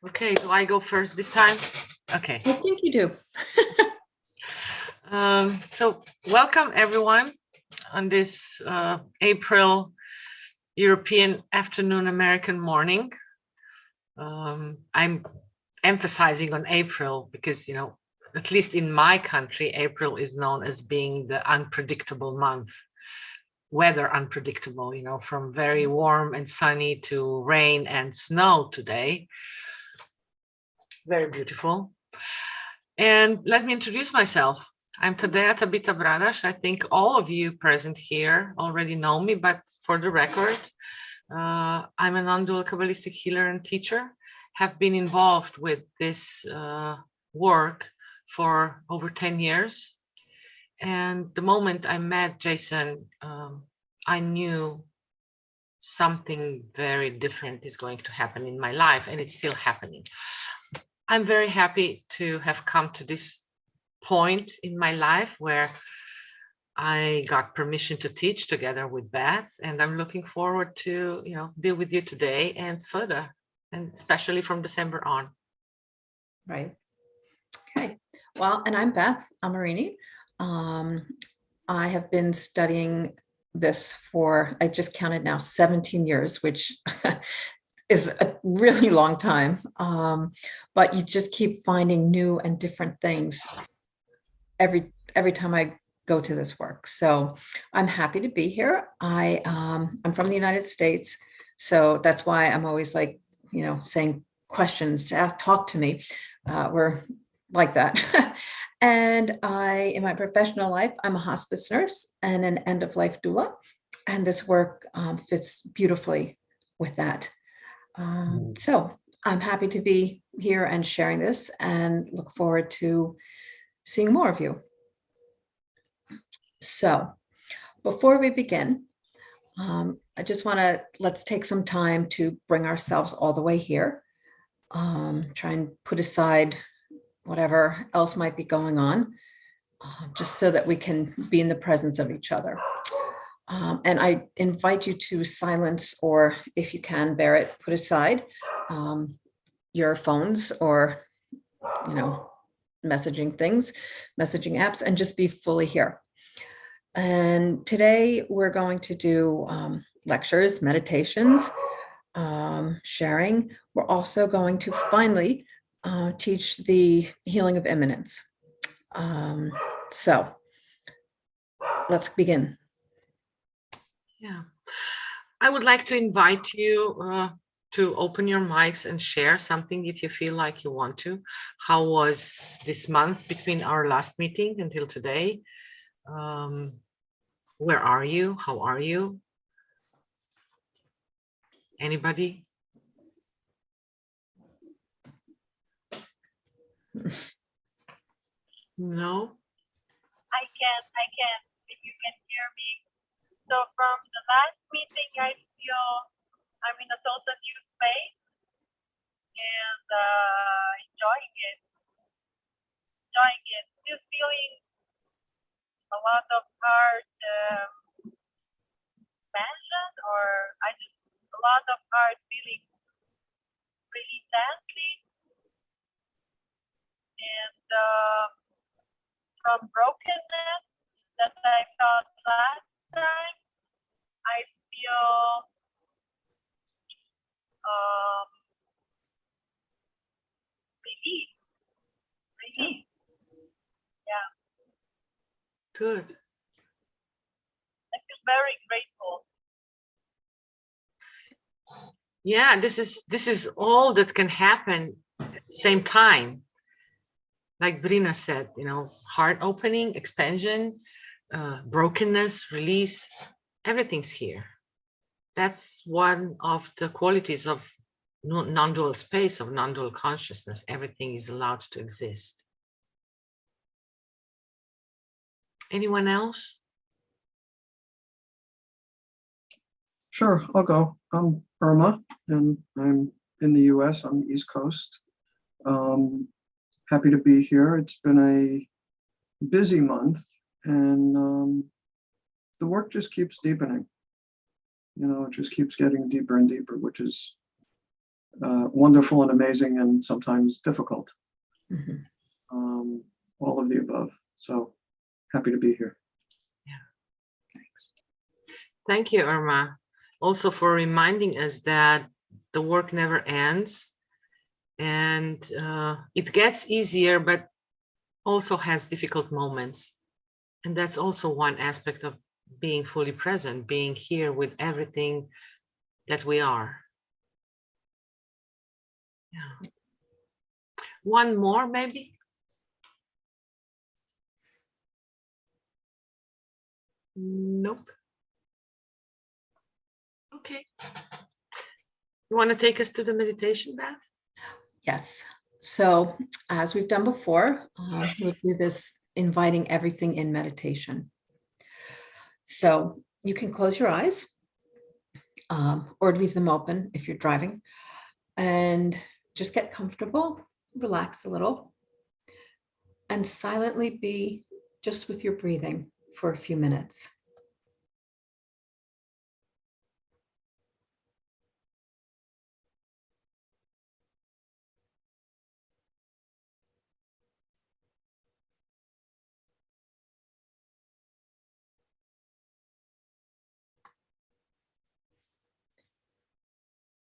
Okay, do I go first this time? Okay. I think you do. So welcome everyone on this April European afternoon American morning. I'm emphasizing on April because, at least in my country, April is known as being the unpredictable month. Weather unpredictable, from very warm and sunny to rain and snow today. Very beautiful. And let me introduce myself. I'm Tadeja Tabita Bradash. I think all of you present here already know me, but for the record, I'm a Nondual Kabbalistic healer and teacher, have been involved with this work for over 10 years. And the moment I met Jason, I knew something very different is going to happen in my life, and it's still happening. I'm very happy to have come to this point in my life where I got permission to teach together with Beth, and I'm looking forward to, be with you today and further, and especially from December on. Right. Okay. Well, and I'm Beth Amarini. I have been studying this for, I just counted now, 17 years, which is a really long time. But you just keep finding new and different things every time I go to this work. So I'm happy to be here. I'm from the United States. So that's why I'm always like, saying questions to ask, talk to me. We're like that. And in my professional life, I'm a hospice nurse and an end-of-life doula. And this work fits beautifully with that. So I'm happy to be here and sharing this and look forward to seeing more of you. So before we begin, I just let's take some time to bring ourselves all the way here. Try and put aside whatever else might be going on, just so that we can be in the presence of each other. And I invite you to silence, or if you can bear it, put aside your phones or, messaging apps, and just be fully here. And today we're going to do lectures, meditations, sharing. We're also going to finally teach the healing of immanence. So let's begin. Yeah, I would like to invite you to open your mics and share something if you feel like you want to. How was this month between our last meeting until today? Where are you? How are you? Anybody? No? I can, if you can hear me. So from the last meeting, I feel I'm in a total new space and enjoying it. Still feeling a lot of heart expansion, or a lot of heart feeling really intensely. And from brokenness that I felt last time, I feel relief. Yeah. Good. I feel very grateful. Yeah, this is all that can happen at the same time. Like Brina said, heart opening, expansion, brokenness, release, everything's here. That's one of the qualities of non-dual space, of non-dual consciousness. Everything is allowed to exist. Anyone else? Sure, I'll go. I'm Irma, and I'm in the US on the East Coast. Happy to be here. It's been a busy month, and the work just keeps deepening. It just keeps getting deeper and deeper, which is wonderful and amazing and sometimes difficult. Mhm. All of the above. So happy to be here. Thanks. Thank you, Irma, also for reminding us that the work never ends, and it gets easier, but also has difficult moments. And that's also one aspect of being fully present, being here with everything that we are. Yeah. One more, maybe? Nope. Okay. You want to take us to the meditation, Beth? Yes. So as we've done before, we'll do this inviting everything in meditation. So you can close your eyes or leave them open if you're driving, and just get comfortable, relax a little, and silently be just with your breathing for a few minutes.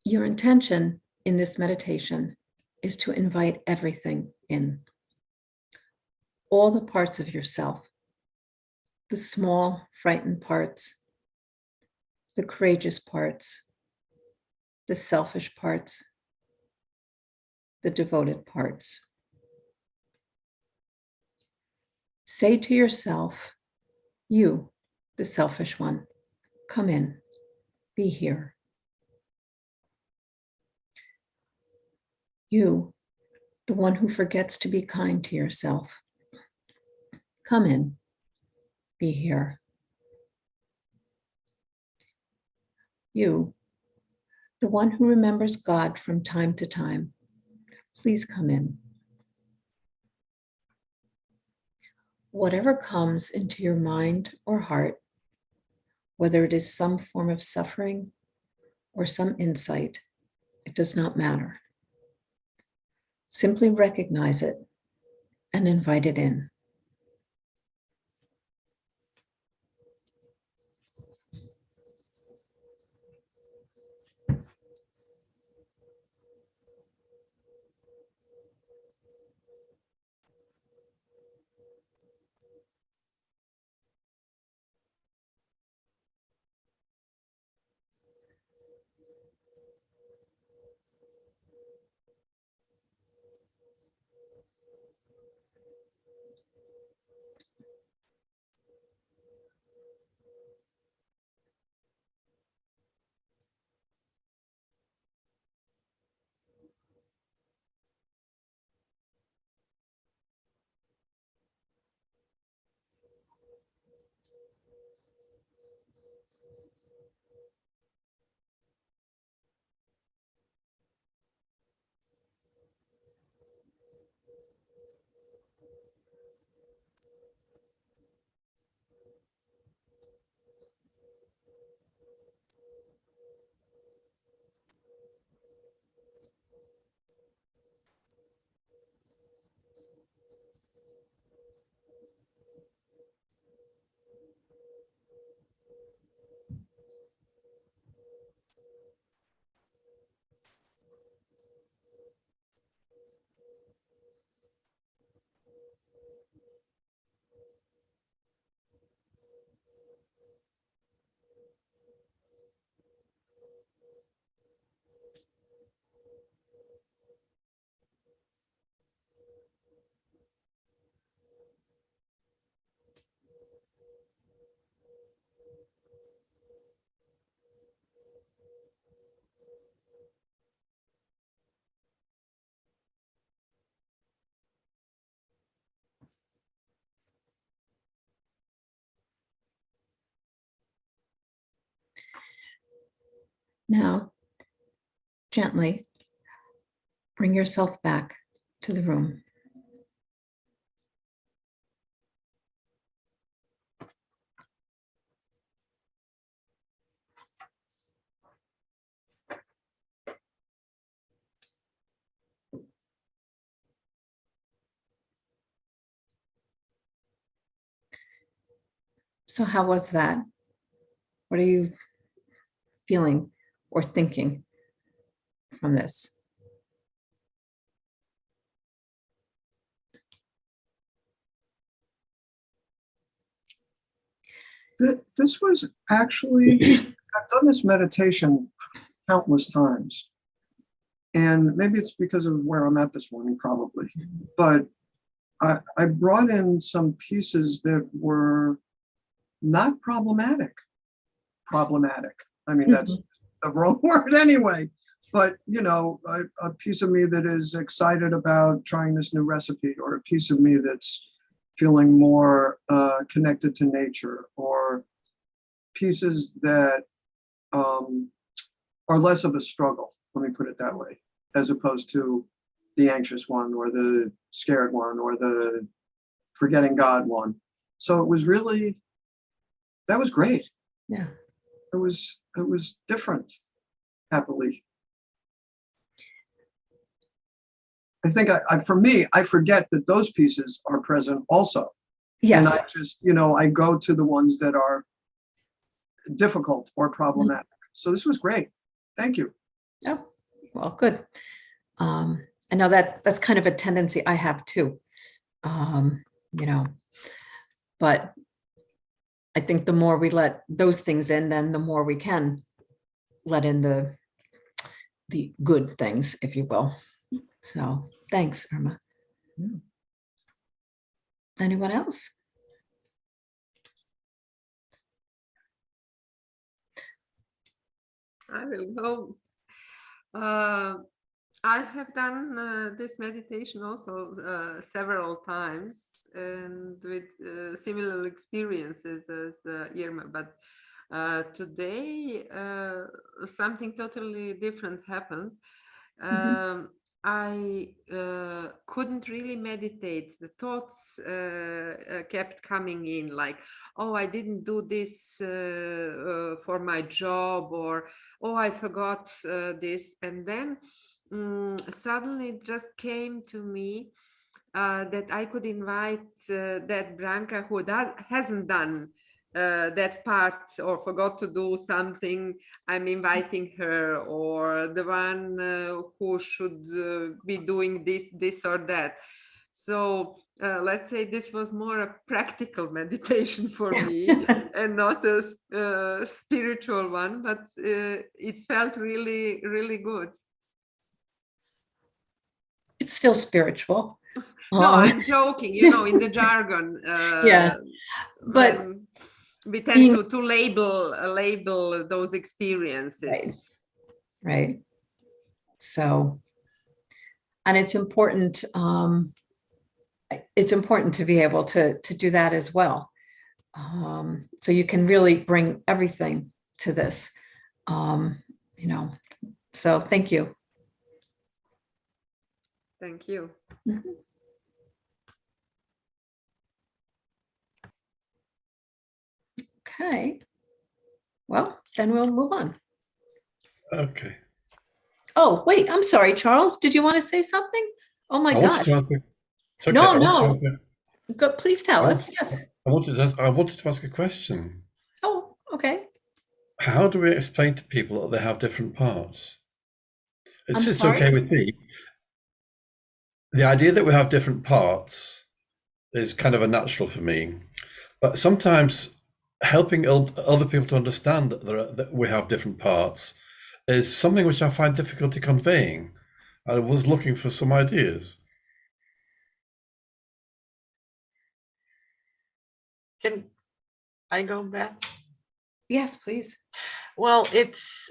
Your intention in this meditation is to invite everything in, all the parts of yourself, the small, frightened parts, the courageous parts, the selfish parts, the devoted parts. Say to yourself, you, the selfish one, come in, be here. You, the one who forgets to be kind to yourself, come in, be here. You, the one who remembers God from time to time, please come in. Whatever comes into your mind or heart, whether it is some form of suffering or some insight, it does not matter. Simply recognize it and invite it in. Now, gently bring yourself back to the room. So how was that? What are you feeling or thinking from this? This was actually, I've done this meditation countless times. And maybe it's because of where I'm at this morning, probably. But I brought in some pieces that were not problematic. I mean, that's the wrong word anyway. But, you know, a piece of me that is excited about trying this new recipe, or a piece of me that's feeling more connected to nature, or pieces that are less of a struggle, let me put it that way, as opposed to the anxious one, or the scared one, or the forgetting God one. So it was really, that was great. Yeah. It was different, happily. I think for me, I forget that those pieces are present also. Yes. And I just, you know, I go to the ones that are difficult or problematic. So this was great. Thank you. Oh, well, good. I know that's kind of a tendency I have too, you know, but I think the more we let those things in, then the more we can let in the good things, if you will. So thanks, Irma. Anyone else? I will go. I have done this meditation also several times, and with similar experiences as Irma, but today something totally different happened. I couldn't really meditate. The thoughts kept coming in, like, oh, I didn't do this for my job, or oh, I forgot this. And then suddenly it just came to me that I could invite that Branka who hasn't done that part or forgot to do something. I'm inviting her, or the one who should be doing this or that. So let's say this was more a practical meditation for me and not a spiritual one, but it felt really, really good. It's still spiritual. No, I'm joking, you know, in the jargon. Yeah, but we tend to label those experiences. Right. So, and it's important to be able to do that as well. So you can really bring everything to this, you know, so thank you. Thank you. Okay. Well, then we'll move on. Okay. Oh, wait, I'm sorry, Charles. Did you want to say something? Oh my God. Okay. No. Go, please tell us. Yes. I wanted to ask a question. Oh, okay. How do we explain to people that they have different parts? It's sorry? okay with me. The idea that we have different parts is kind of a natural for me, but sometimes helping other people to understand that we have different parts is something which I find difficulty conveying. I was looking for some ideas. Can I go back? Yes, please. Well, it's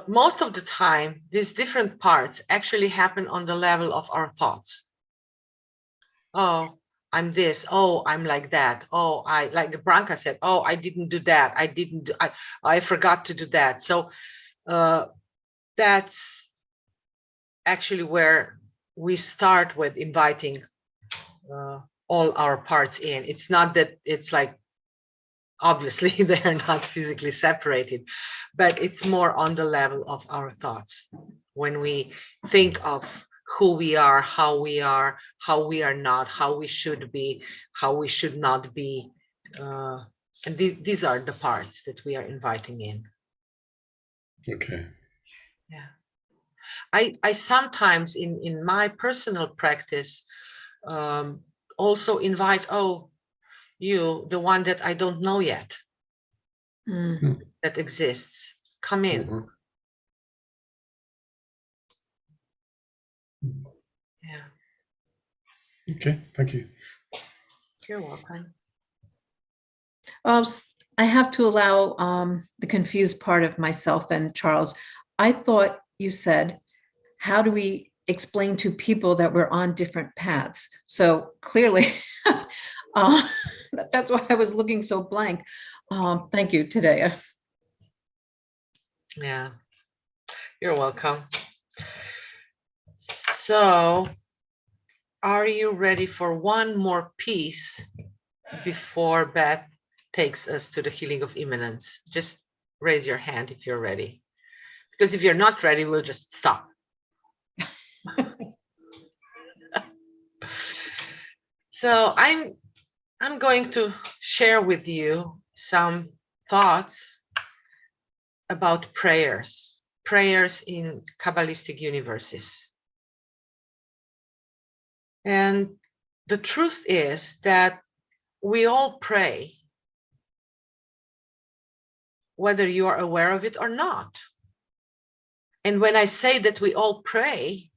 most of the time, these different parts actually happen on the level of our thoughts. Oh, I'm this. Oh, I'm like that. Oh, I, like the Branka said, oh, I didn't do that. I forgot to do that. So that's actually where we start with inviting all our parts in. It's not that it's like, obviously they're not physically separated, but it's more on the level of our thoughts. When we think of who we are, how we are not, how we should be, how we should not be. And these are the parts that we are inviting in. Okay. Yeah. I sometimes in my personal practice also invite, oh, you, the one that I don't know yet, that exists, come in. Mhm. Yeah, Okay, thank you. you're welcome. I have to allow the confused part of myself and Charles. I thought you said, how do we explain to people that we're on different paths? So clearly, that's why I was looking so blank. Thank you, Taddea. Yeah, you're welcome. So, are you ready for one more piece before Beth takes us to the healing of immanence? Just raise your hand if you're ready. Because if you're not ready, we'll just stop. So I'm going to share with you some thoughts about prayers in Kabbalistic universes. And the truth is that we all pray, whether you are aware of it or not. And when I say that we all pray,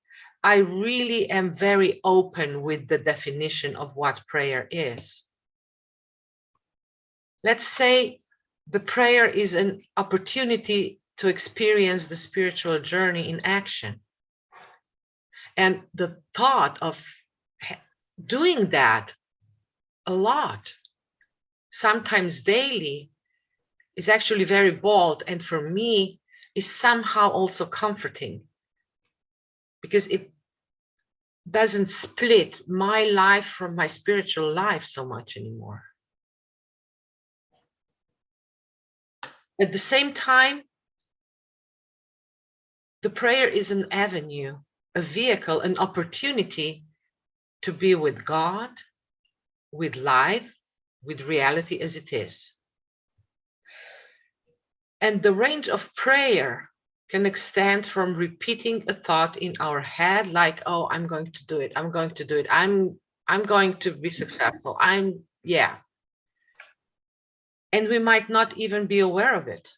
I really am very open with the definition of what prayer is. Let's say the prayer is an opportunity to experience the spiritual journey in action. And the thought of doing that a lot, sometimes daily, is actually very bold, and for me is somehow also comforting, because it doesn't split my life from my spiritual life so much anymore. At the same time, the prayer is an avenue, a vehicle, an opportunity to be with God, with life, with reality as it is. And the range of prayer can extend from repeating a thought in our head, like, oh, I'm going to do it, I'm going to do it, I'm going to be successful, yeah. And we might not even be aware of it.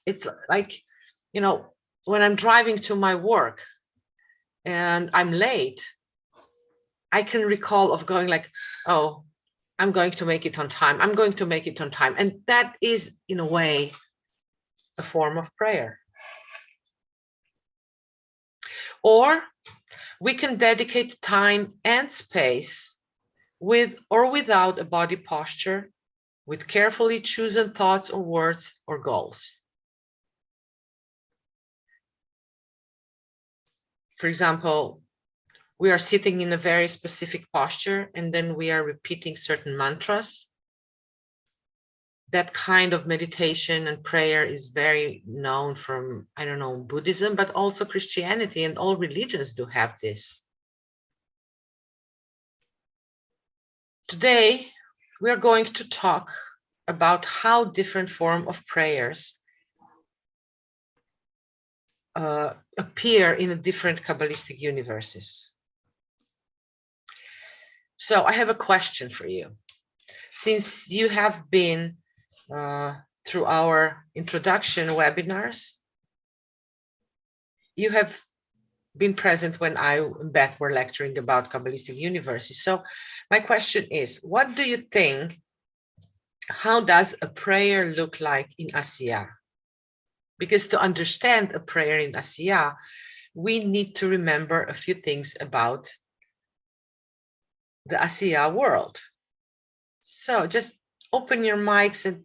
It's like, you know, when I'm driving to my work and I'm late, I can recall of going like, oh, I'm going to make it on time, I'm going to make it on time. And that is, in a way, a form of prayer. Or we can dedicate time and space with or without a body posture, with carefully chosen thoughts or words or goals. For example, we are sitting in a very specific posture and then we are repeating certain mantras. That kind of meditation and prayer is very known from, I don't know, Buddhism, but also Christianity, and all religions do have this. Today, we are going to talk about how different forms of prayers appear in different Kabbalistic universes. So I have a question for you. Since you have been through our introduction webinars, you have been present when I and Beth were lecturing about Kabbalistic universes. So my question is, what do you think, how does a prayer look like in Asiya? Because to understand a prayer in Asiya, we need to remember a few things about the Asiya world. So just open your mics and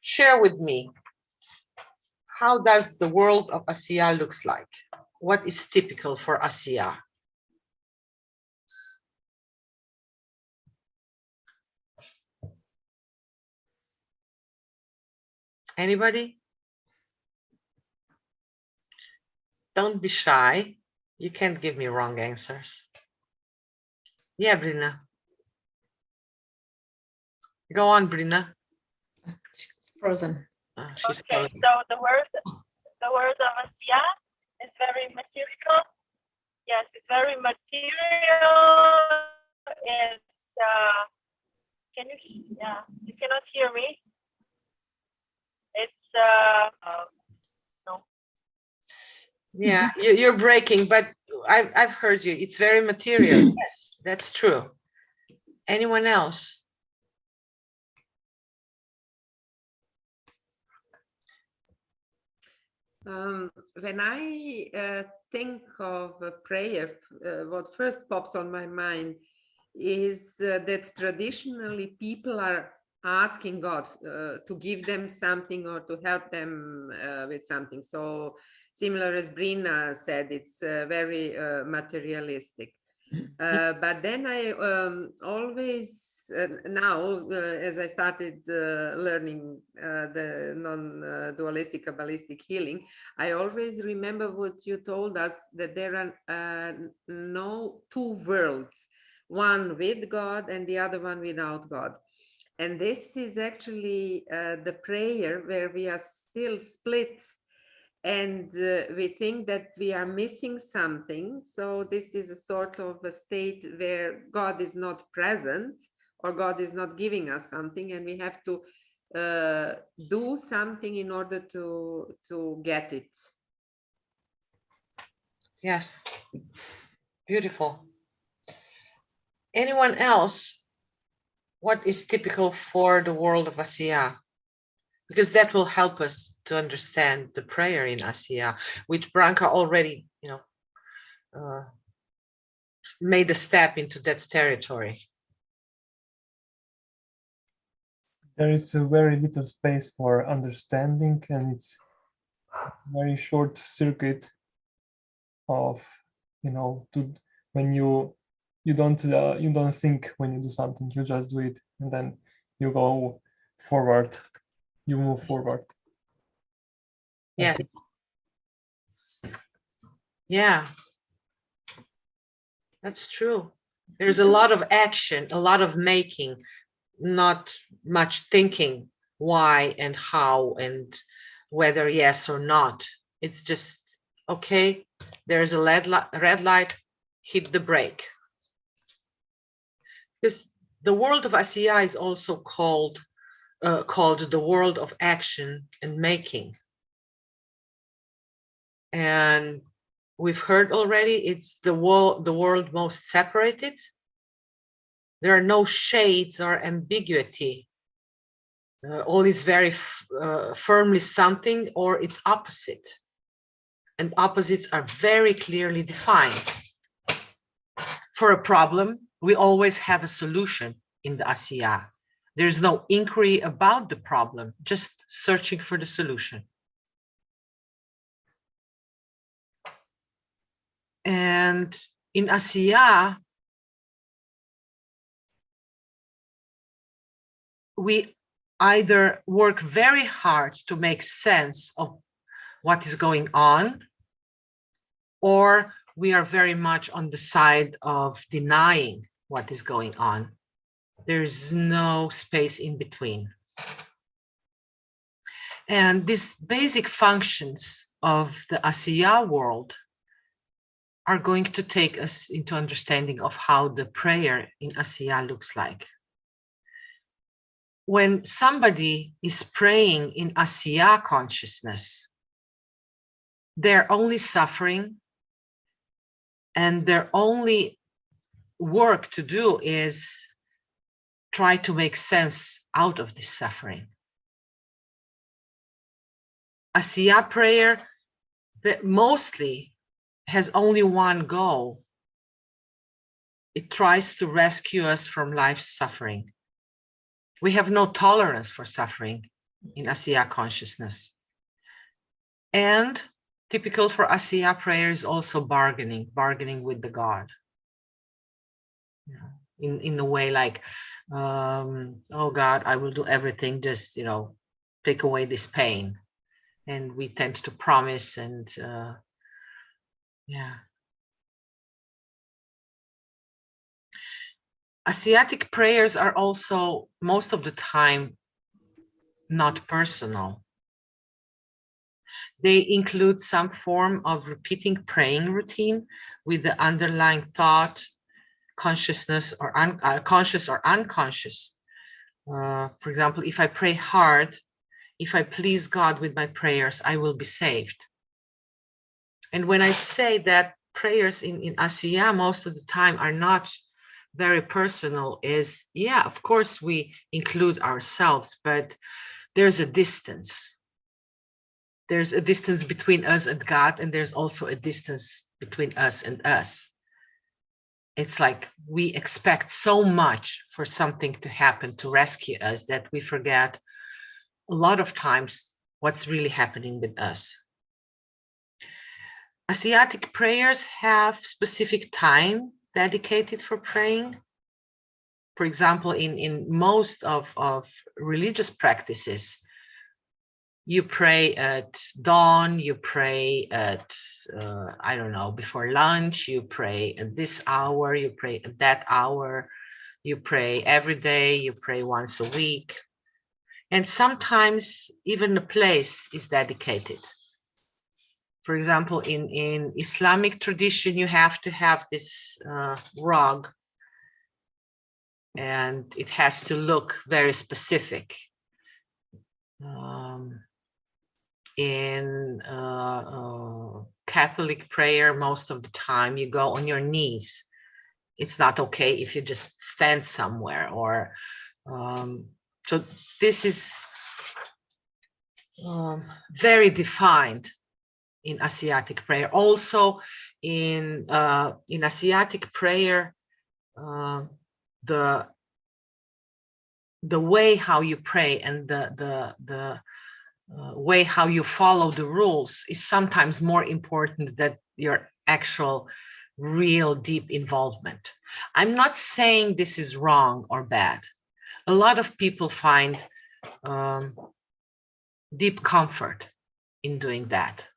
share with me, how does the world of Asiya looks like? What is typical for Asiya? Anybody? Don't be shy. You can't give me wrong answers. Yeah, Brina. Go on, Brina. She's frozen. She's Okay, frozen. so the word of Asiya is very material. Yes, it's very material. It's can you? Yeah, you cannot hear me. It's no. Yeah, you're breaking, but I've heard you. It's very material. Yes, that's true. Anyone else? When I think of a prayer, what first pops on my mind is that traditionally people are asking God to give them something or to help them with something. So similar as Brina said, it's very materialistic. But then I always now, as I started learning the non-dualistic Kabbalistic healing, I always remember what you told us, that there are no two worlds, one with God and the other one without God. And this is actually the prayer where we are still split, and we think that we are missing something. So this is a sort of a state where God is not present, or God is not giving us something, and we have to do something in order to get it. Yes. Beautiful. Anyone else? What is typical for the world of Asiya? Because that will help us to understand the prayer in Asiya, which Branka already, made a step into that territory. There is a very little space for understanding, and it's a very short circuit of, when you don't think when you do something, you just do it, and then you go forward, you move forward. Yeah. Yeah, that's true. There's a lot of action, a lot of making, not much thinking why and how and whether yes or not. It's just, okay, there's a red light, hit the brake. Because the world of Asiya is also called the world of action and making. And we've heard already, it's the world most separated. There are no shades or ambiguity. All is very firmly something or its opposite. And opposites are very clearly defined. For a problem, we always have a solution in the Asiya. There's no inquiry about the problem, just searching for the solution. And in Asiya, we either work very hard to make sense of what is going on, or we are very much on the side of denying what is going on. There's no space in between. And these basic functions of the Asiya world are going to take us into understanding of how the prayer in Asiya looks like. When somebody is praying in Asiya consciousness, they're only suffering, and their only work to do is try to make sense out of this suffering. Asiya prayer that mostly has only one goal. It tries to rescue us from life's suffering. We have no tolerance for suffering in Asiya consciousness. And typical for Asiya prayer is also bargaining with the God. In a way like, oh God, I will do everything, just, take away this pain. And we tend to promise and Yeah. Asiatic prayers are also, most of the time, not personal. They include some form of repeating praying routine with the underlying thought, consciousness, or conscious or unconscious. For example, if I pray hard, if I please God with my prayers, I will be saved. And when I say that prayers in Asiya most of the time are not very personal, is, yeah, of course we include ourselves, but there's a distance. There's a distance between us and God, and there's also a distance between us and us. It's like we expect so much for something to happen to rescue us that we forget a lot of times what's really happening with us. Asiatic prayers have specific time dedicated for praying. For example, in most of religious practices, you pray at dawn, you pray at, I don't know, before lunch, you pray at this hour, you pray at that hour, you pray every day, you pray once a week. And sometimes even a place is dedicated. For example, in Islamic tradition, you have to have this rug, and it has to look very specific. In Catholic prayer, most of the time you go on your knees. It's not okay if you just stand somewhere, or so this is very defined in Asiatic prayer. Also in Asiatic prayer, the way how you pray and the way how you follow the rules is sometimes more important than your actual real deep involvement. I'm not saying this is wrong or bad. A lot of people find deep comfort in doing that,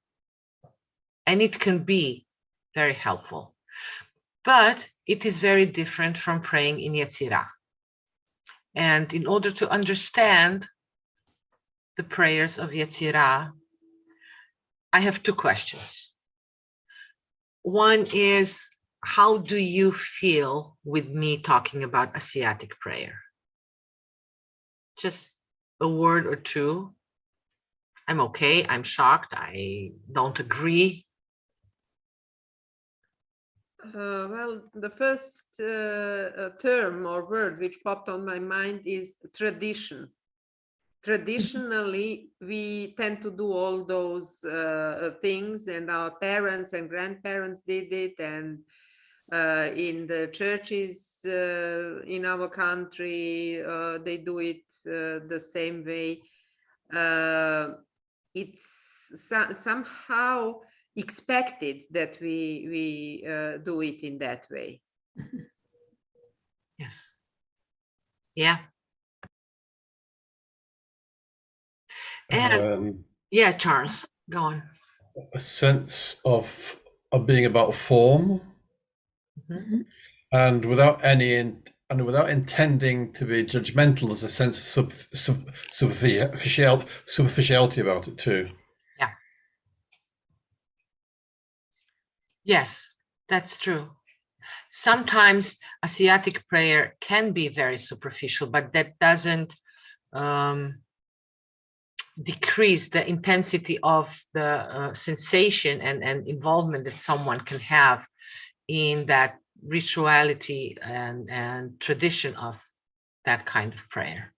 and it can be very helpful, but it is very different from praying in Yetzirah. And in order to understand the prayers of Yetzirah, I have two questions. One is, how do you feel with me talking about Asiatic prayer? Just a word or two. I'm okay, I'm shocked, I don't agree. Well, the first term or word which popped on my mind is tradition. Traditionally, we tend to do all those things, and our parents and grandparents did it, and in the churches in our country, they do it the same way. It's somehow expected that we do it in that way. Yes. Yeah. And yeah, Charles, go on. A sense of being about form, and without intending to be judgmental, there's a sense of superficiality about it too. Yeah. Yes, that's true. Sometimes Asiatic prayer can be very superficial, but that doesn't decrease the intensity of the sensation and involvement that someone can have in that rituality and tradition of that kind of prayer.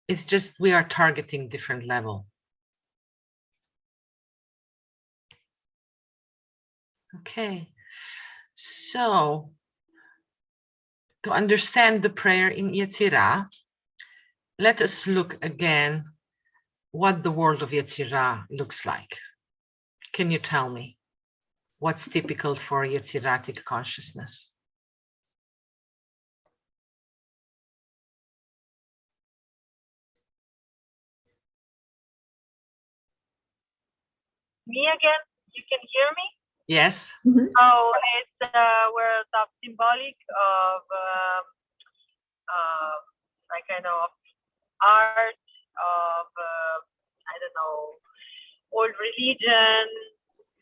It's just we are targeting different level. Okay, so to understand the prayer in Yetzirah, let us look again what the world of Yetzirah looks like. Can you tell me what's typical for Yetziratic consciousness? Me again? You can hear me? Yes. Oh, it's where the symbolic of like kind of art of I don't know, old religion,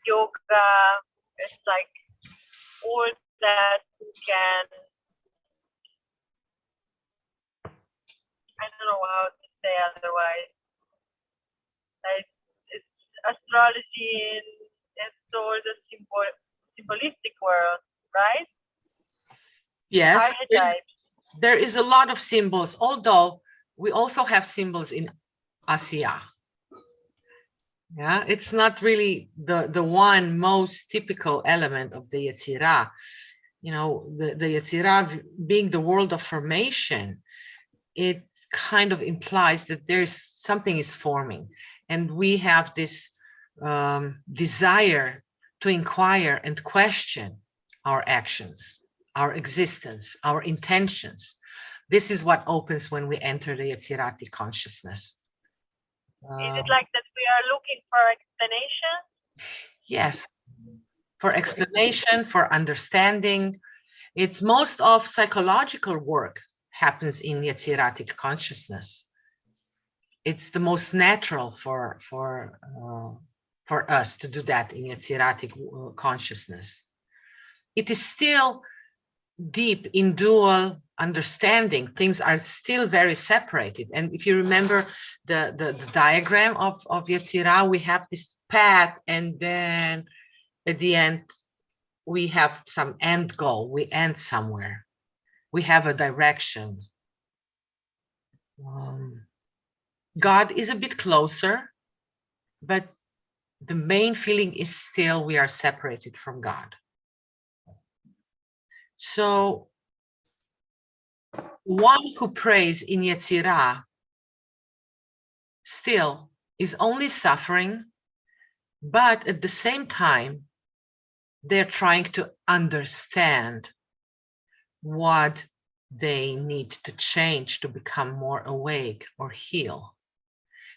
yoga. It's like all that you can. I don't know how to say otherwise. Like it's astrology in all the symbolistic world, right? Yes. Archetypes. There is a lot of symbols, although we also have symbols in Asiya. Yeah, it's not really the one most typical element of the Yetzirah. You know, the Yetzirah being the world of formation, it kind of implies that there's something is forming, and we have this desire to inquire and question our actions, our existence, our intentions. This is what opens when we enter the Yetzirati consciousness. Is it like that we are looking for explanation? Yes, for explanation, for understanding. It's most of psychological work happens in Yetziratic consciousness. It's the most natural for us to do that in Yetziratic consciousness. It is still deep in dual understanding. Things are still very separated. And if you remember the diagram of Yetzirah, we have this path, and then at the end, we have some end goal. We end somewhere. We have a direction. God is a bit closer, but the main feeling is still we are separated from God. So one who prays in Yetzirah still is only suffering, but at the same time, they're trying to understand what they need to change to become more awake or heal.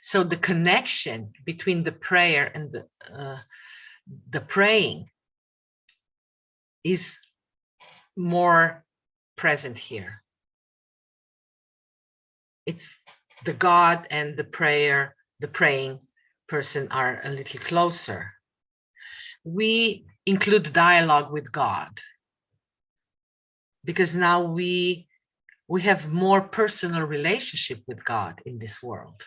So the connection between the prayer and the praying is more present here. It's the God and the praying person are a little closer. We include dialogue with God because now we have more personal relationship with God in this world.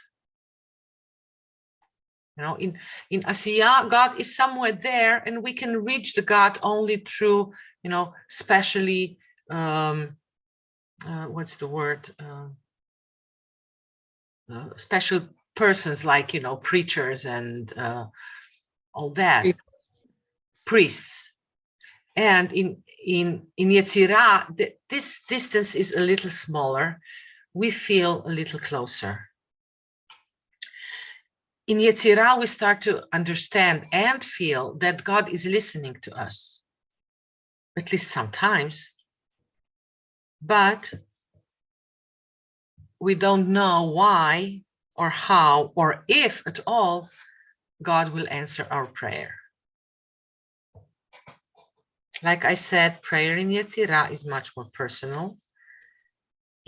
You know, in Asiya, God is somewhere there, and we can reach the God only through, you know, specially, what's the word? Special persons like, you know, preachers and all that, priests. And in Yetzirah, this distance is a little smaller. We feel a little closer. In Yetzirah, we start to understand and feel that God is listening to us, at least sometimes, but we don't know why or how or if at all God will answer our prayer. Like I said, prayer in Yetzirah is much more personal,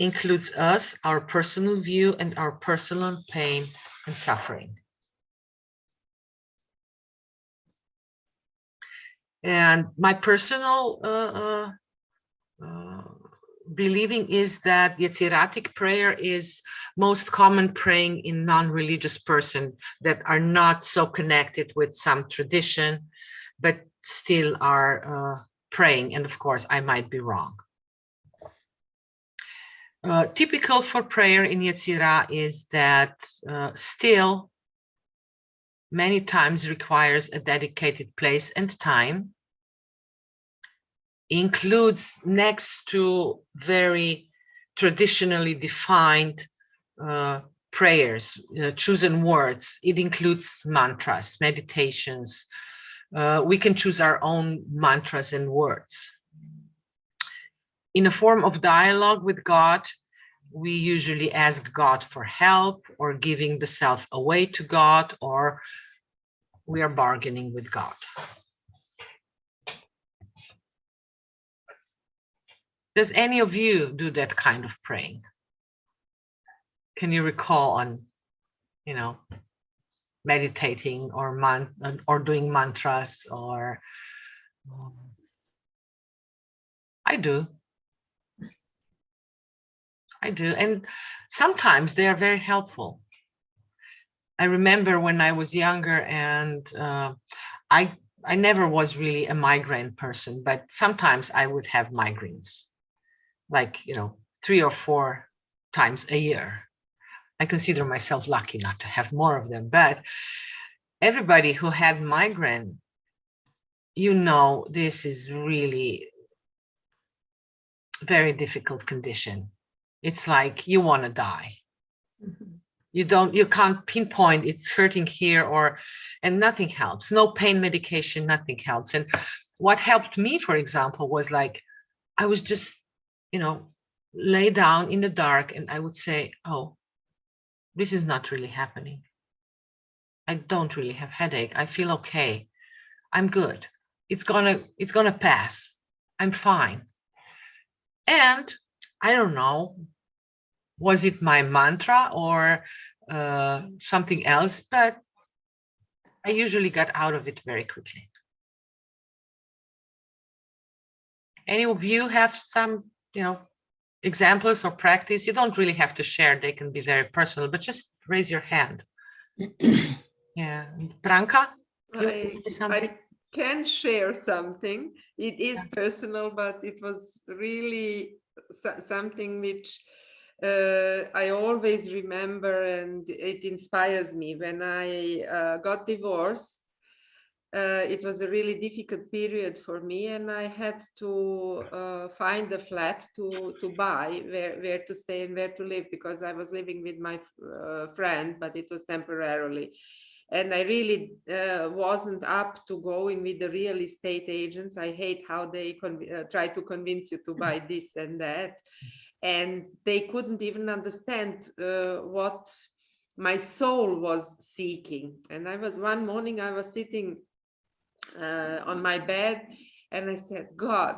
includes us, our personal view, and our personal pain and suffering. And my personal believing is that Yetziratic prayer is most common praying in non-religious person that are not so connected with some tradition, but still are praying. And of course, I might be wrong. Typical for prayer in Yetzirah is that still many times requires a dedicated place and time, includes next to very traditionally defined prayers, chosen words. It includes mantras, meditations. We can choose our own mantras and words. In a form of dialogue with God, we usually ask God for help or giving the self away to God or we are bargaining with God. Does any of you do that kind of praying? Can you recall on, you know, meditating or doing mantras or I do. And sometimes they are very helpful. I remember when I was younger and I never was really a migraine person, but sometimes I would have migraines, like, 3 or 4 times a year. I consider myself lucky not to have more of them, but everybody who had migraine, this is really very difficult condition. It's like you want to die. Mhm. You can't pinpoint it's hurting here and nothing helps. No pain medication, nothing helps. And what helped me, for example, was like, I was just, lay down in the dark and I would say, oh, this is not really happening. I don't really have headache. I feel okay. I'm good. It's gonna pass. I'm fine. And I don't know, was it my mantra or something else, but I usually got out of it very quickly. Any of you have some, examples or practice? You don't really have to share. They can be very personal, but just raise your hand. Yeah. Branka, you want to say something? I can share something. It is personal, but it was really something which I always remember, and it inspires me. When I got divorced, it was a really difficult period for me, and I had to find a flat to buy, where to stay and where to live, because I was living with my friend, but it was temporarily. And I really wasn't up to going with the real estate agents. I hate how they try to convince you to buy this and that. And they couldn't even understand what my soul was seeking. And one morning I was sitting on my bed and I said, God,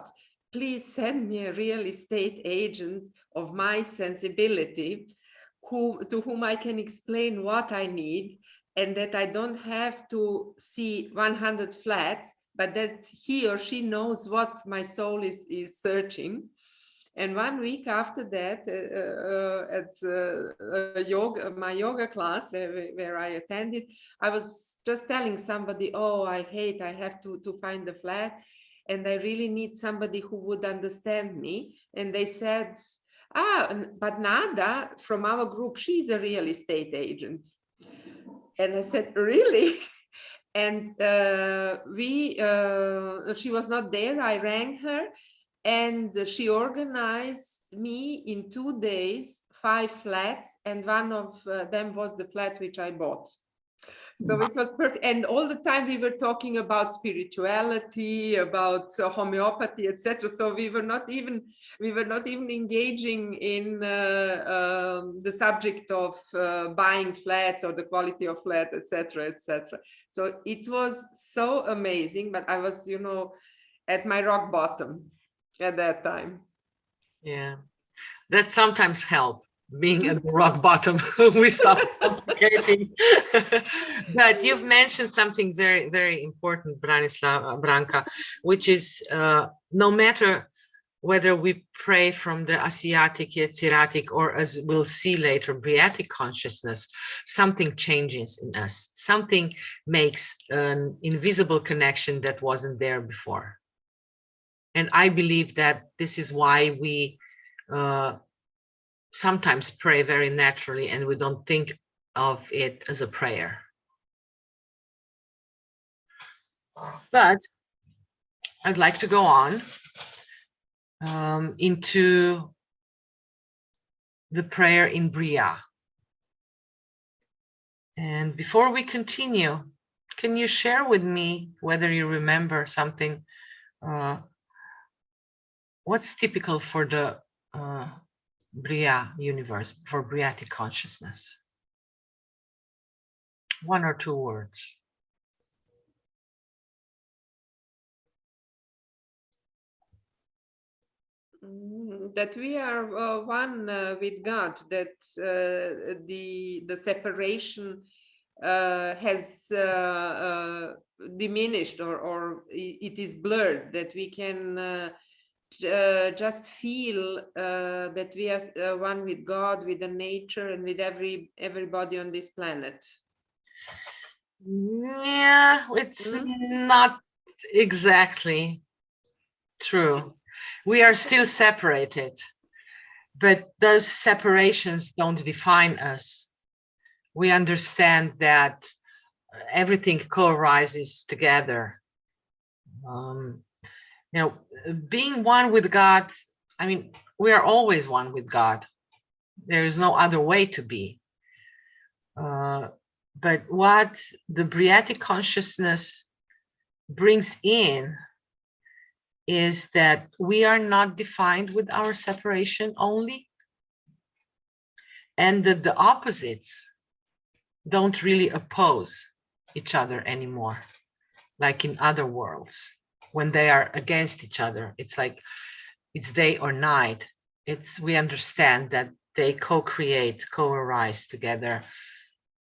please send me a real estate agent of my sensibility to whom I can explain what I need, and that I don't have to see 100 flats, but that he or she knows what my soul is searching. And 1 week after that, at my yoga class where I attended, I was just telling somebody, oh, I have to find a flat, and I really need somebody who would understand me. And they said, but Nada from our group, she's a real estate agent. And I said, really? And she was not there. I rang her, and she organized me in 2 days 5 flats, and one of them was the flat which I bought. So it was perfect. And all the time we were talking about spirituality, about homeopathy, etc. So we were not even engaging in the subject of buying flats or the quality of flat, etc., etc. So it was so amazing, but I was, at my rock bottom at that time. Yeah, that sometimes helps. Being at the rock bottom, we stop complicating. But you've mentioned something very, very important, Branka, which is no matter whether we pray from the Asiatic, Yetziratic, or as we'll see later, Briatic consciousness, something changes in us. Something makes an invisible connection that wasn't there before. And I believe that this is why we sometimes pray very naturally and we don't think of it as a prayer. But I'd like to go on into the prayer in Bria. And before we continue, can you share with me whether you remember something? What's typical for the Bria universe, for Briatic consciousness? 1 or 2 words. That we are one with God, that the separation has diminished, or it is blurred, that we can just feel that we are one with God, with the nature, and with everybody on this planet. Yeah, it's not exactly true. We are still separated, but those separations don't define us. We understand that everything co-arises together. Being one with God, I mean, we are always one with God. There is no other way to be. But what the Briatic consciousness brings in is that we are not defined with our separation only, and that the opposites don't really oppose each other anymore, like in other worlds. When they are against each other, it's like it's day or night. We understand that they co-create, co-arise together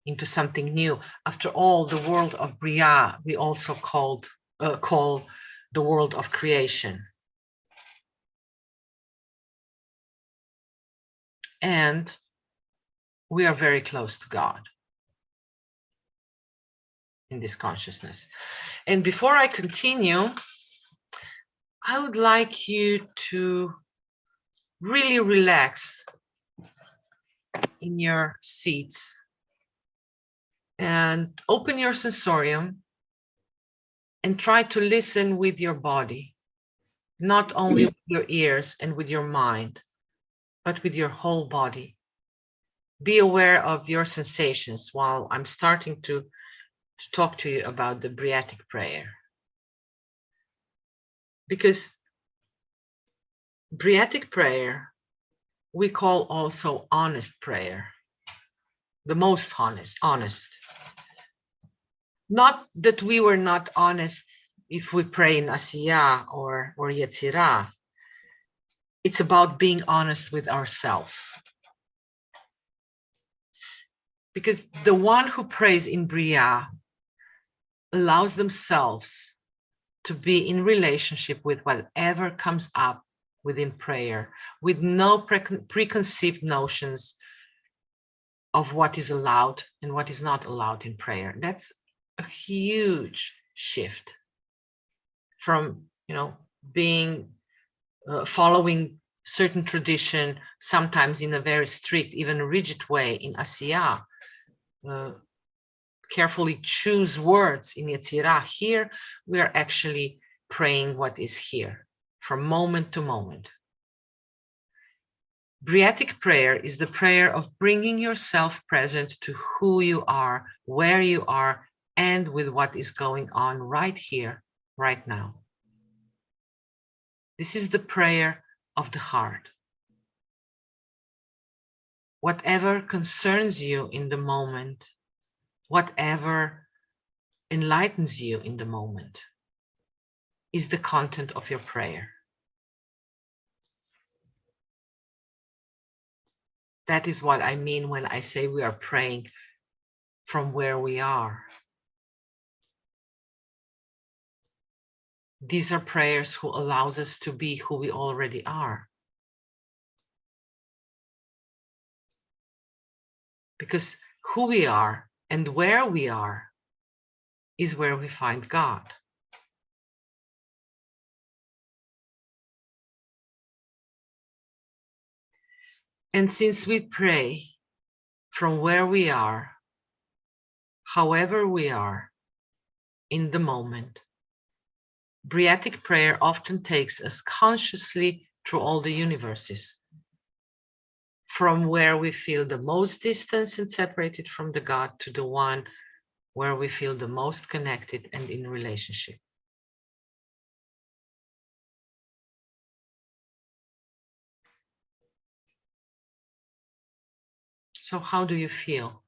into something new. After all, the world of Bria, we also call the world of creation. And we are very close to God in this consciousness. And before I continue, I would like you to really relax in your seats and open your sensorium and try to listen with your body, not only with your ears and with your mind, but with your whole body. Be aware of your sensations while I'm starting to talk to you about the Briatic prayer. Because Briatic prayer, we call also honest prayer, the most honest. Not that we were not honest if we pray in Asiya or Yetzirah. It's about being honest with ourselves. Because the one who prays in Bria allows themselves to be in relationship with whatever comes up within prayer, with no preconceived notions of what is allowed and what is not allowed in prayer. That's a huge shift from, being following certain tradition, sometimes in a very strict, even rigid way in Asiya. Carefully choose words in Yetzirah. Here, we are actually praying what is here from moment to moment. Briatic prayer is the prayer of bringing yourself present to who you are, where you are, and with what is going on right here, right now. This is the prayer of the heart. Whatever concerns you in the moment, whatever enlightens you in the moment, is the content of your prayer. That is what I mean when I say we are praying from where we are. These are prayers who allows us to be who we already are. Because who we are and where we are is where we find God. And since we pray from where we are, however we are, in the moment, Briatic prayer often takes us consciously through all the universes, from where we feel the most distance and separated from the God to the one where we feel the most connected and in relationship. So how do you feel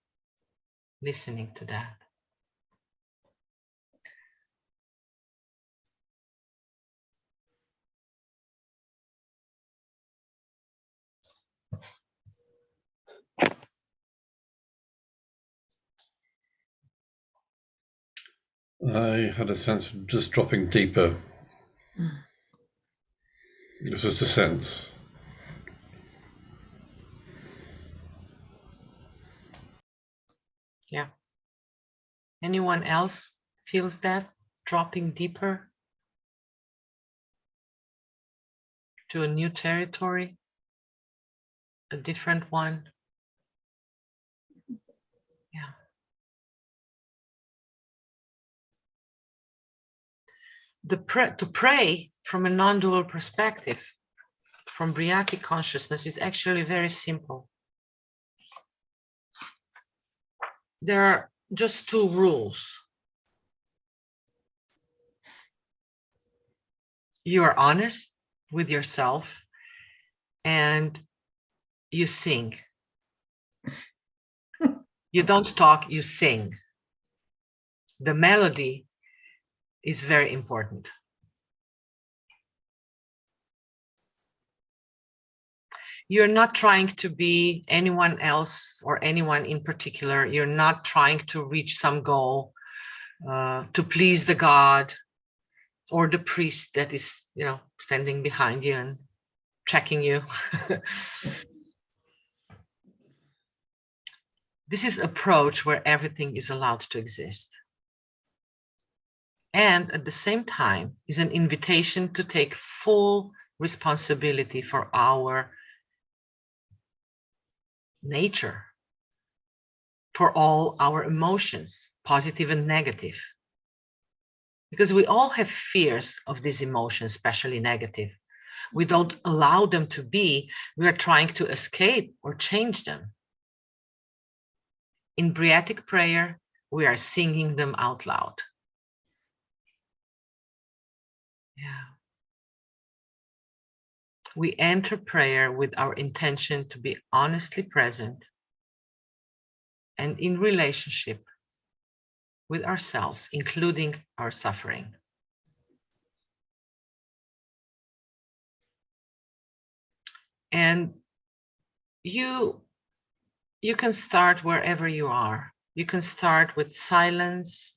listening to that? I had a sense of just dropping deeper. It was just a sense. Yeah. Anyone else feels that? Dropping deeper to a new territory, a different one? Yeah. To pray from a non-dual perspective, from Briatic consciousness, is actually very simple. There are just two rules. You are honest with yourself and you sing. You don't talk, you sing. The melody is very important. You're not trying to be anyone else or anyone in particular. You're not trying to reach some goal, to please the God or the priest that is, standing behind you and checking you. This is approach where everything is allowed to exist. And at the same time is an invitation to take full responsibility for our nature, for all our emotions, positive and negative. Because we all have fears of these emotions, especially negative. We don't allow them to be, we are trying to escape or change them. In Briatic prayer, we are singing them out loud. Yeah. We enter prayer with our intention to be honestly present and in relationship with ourselves, including our suffering. And you can start wherever you are. You can start with silence,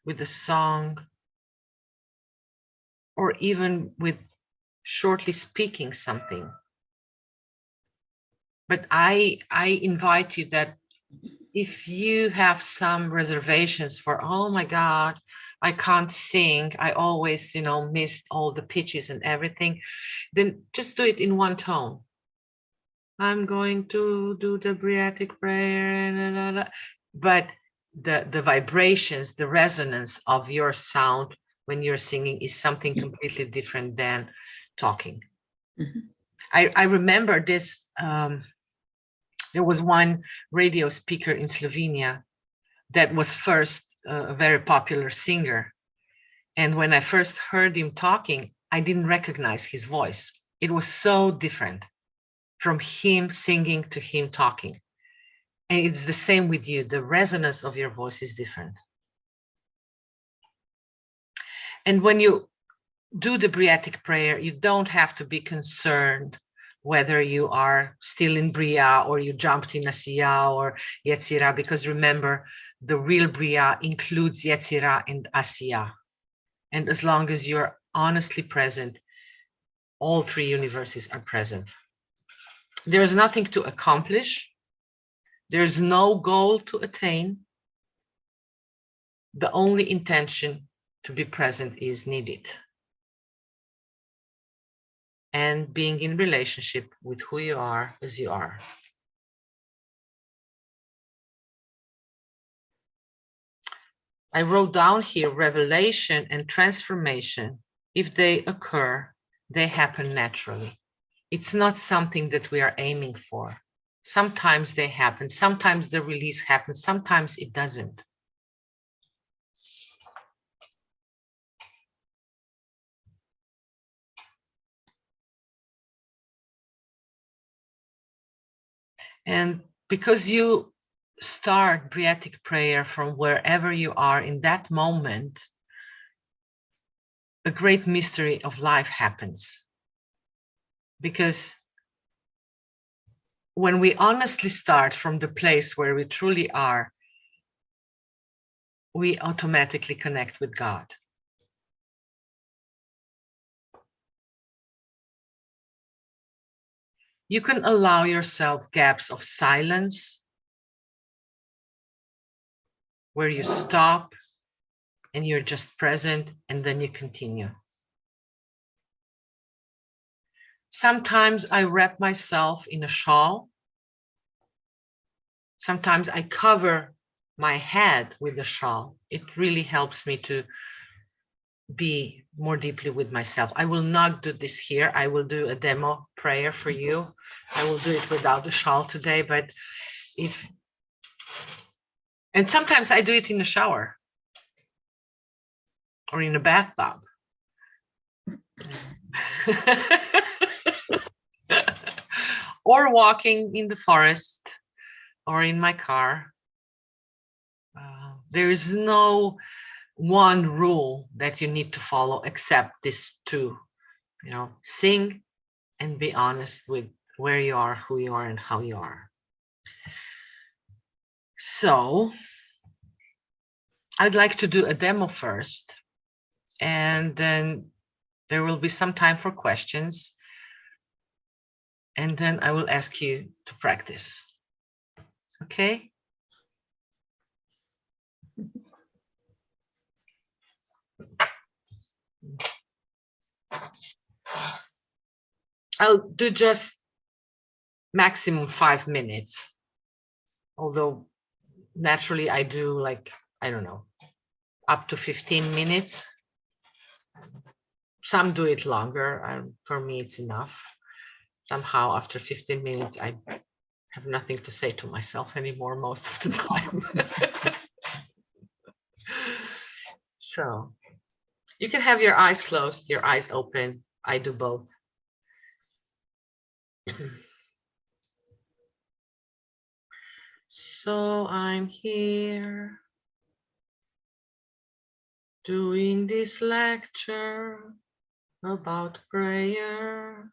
with a song, or even with shortly speaking something. But I invite you that if you have some reservations for, oh my God, I can't sing, I always, miss all the pitches and everything, then just do it in one tone. I'm going to do the Briatic prayer, but the vibrations, the resonance of your sound when you're singing is something completely different than talking. Mm-hmm. I remember this, there was one radio speaker in Slovenia that was first a very popular singer. And when I first heard him talking, I didn't recognize his voice. It was so different from him singing to him talking. And it's the same with you. The resonance of your voice is different. And when you do the Briatic prayer, you don't have to be concerned whether you are still in Bria or you jumped in Asiya or Yetzirah, because remember, the real Bria includes Yetzirah and Asiya. And as long as you're honestly present, all three universes are present. There's nothing to accomplish. There's no goal to attain. The only intention to be present is needed. And being in relationship with who you are as you are. I wrote down here, revelation and transformation, if they occur, they happen naturally. It's not something that we are aiming for. Sometimes they happen, sometimes the release happens, sometimes it doesn't. And because you start Briatic prayer from wherever you are in that moment, a great mystery of life happens. Because when we honestly start from the place where we truly are, we automatically connect with God. You can allow yourself gaps of silence where you stop and you're just present, and then you continue. Sometimes I wrap myself in a shawl. Sometimes I cover my head with a shawl. It really helps me to be more deeply with myself. I will not do this here. I will do a demo prayer for you. I will do it without the shawl today, but and sometimes I do it in the shower or in a bathtub. Or walking in the forest or in my car. There is no one rule that you need to follow except these two, sing and be honest with where you are, who you are, and how you are. So I'd like to do a demo first, and then there will be some time for questions, and then I will ask you to practice. Okay? I'll do just maximum 5 minutes. Although naturally I do like, I don't know, up to 15 minutes. Some do it longer. For me, it's enough. Somehow after 15 minutes, I have nothing to say to myself anymore most of the time. So you can have your eyes closed, your eyes open. I do both. So I'm here doing this lecture about prayer,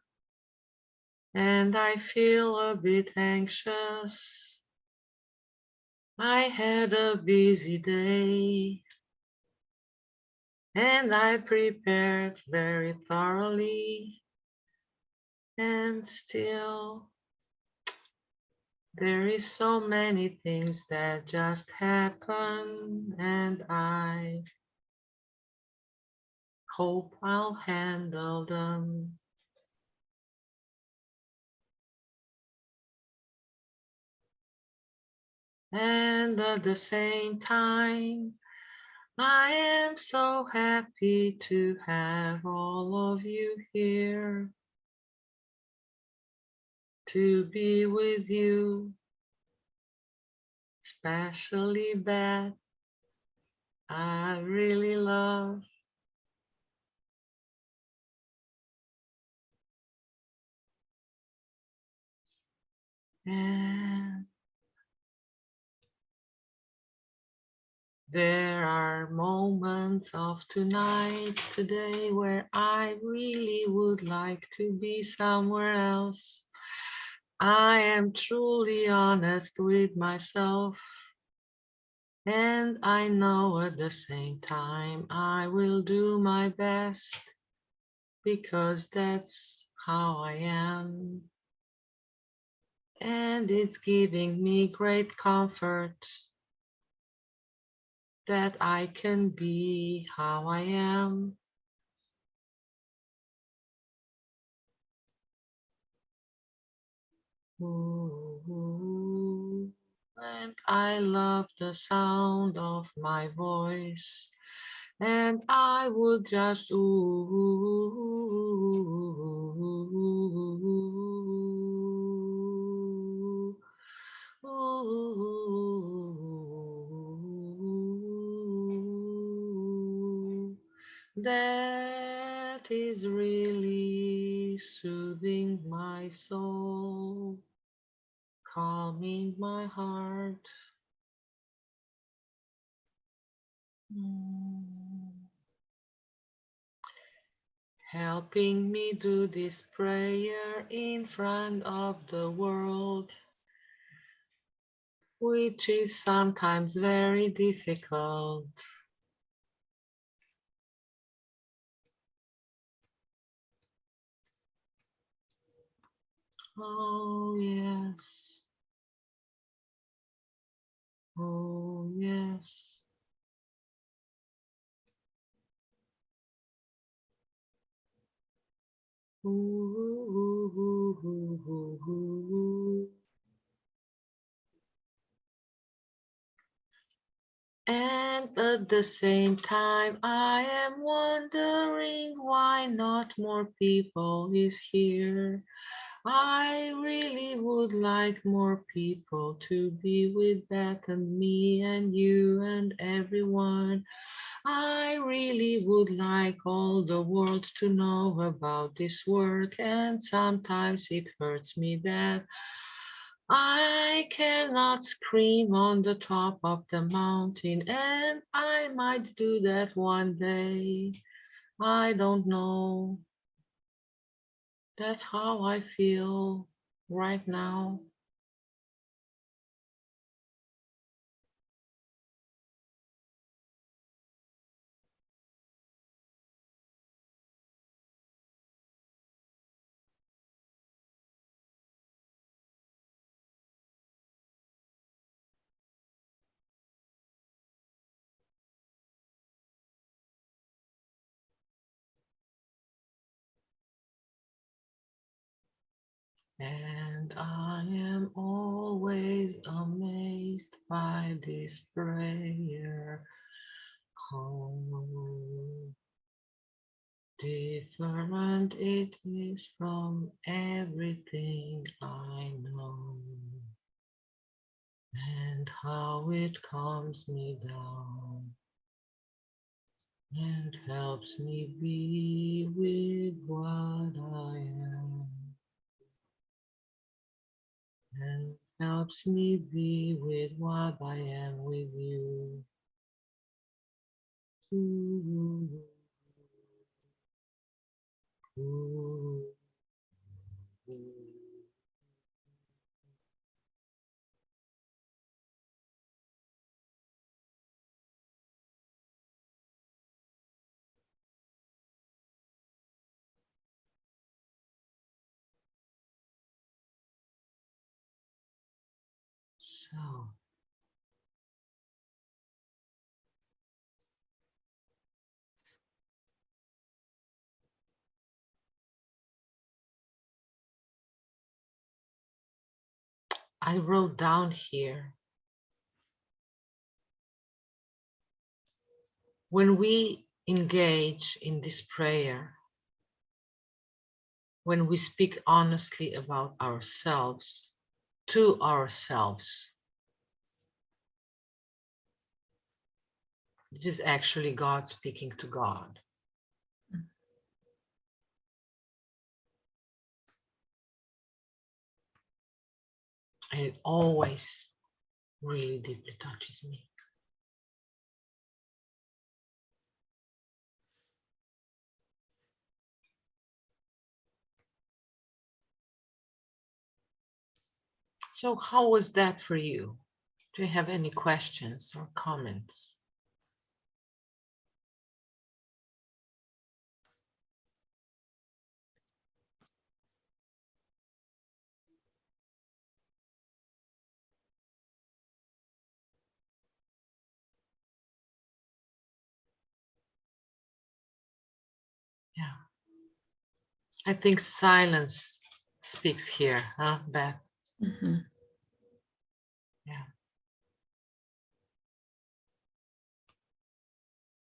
and I feel a bit anxious. I had a busy day, and I prepared very thoroughly, and still there is so many things that just happen, and I hope I'll handle them. And at the same time, I am so happy to have all of you here, to be with you, especially Beth. I really love. And there are moments of today, where I really would like to be somewhere else. I am truly honest with myself, and I know at the same time I will do my best, because that's how I am. And it's giving me great comfort that I can be how I am. Ooh, and I love the sound of my voice, and I would just that is really soothing my soul, calming my heart. Helping me do this prayer in front of the world. which is sometimes very difficult. Oh, yes. Oh, yes. Ooh. And at the same time, I am wondering why not more people is here. I really would like more people to be with Beth and me and you and everyone. I really would like all the world to know about this work, and sometimes it hurts me that I cannot scream on the top of the mountain, and I might do that one day. I don't know. That's how I feel right now. And I am always amazed by this prayer. How different it is from everything I know. And how it calms me down and helps me be with what I am. And helps me be with what I am with you. Ooh, ooh, ooh. So, I wrote down here, when we engage in this prayer, when we speak honestly about ourselves, to ourselves, this is actually God speaking to God. And it always really deeply touches me. So how was that for you? Do you have any questions or comments? Yeah. I think silence speaks here, huh, Beth? Mm-hmm. Yeah.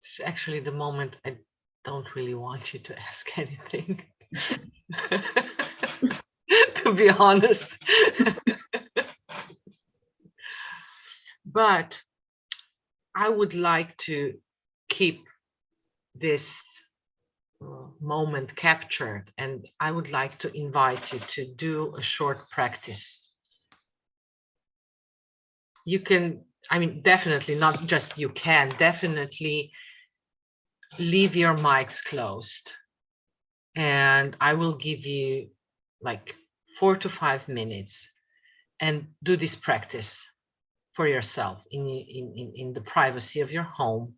It's actually the moment I don't really want you to ask anything. To be honest. But I would like to keep this moment captured, and I would like to invite you to do a short practice. You can, I mean, definitely not just you can, definitely leave your mics closed. And I will give you like 4 to 5 minutes and do this practice. for yourself in the privacy of your home.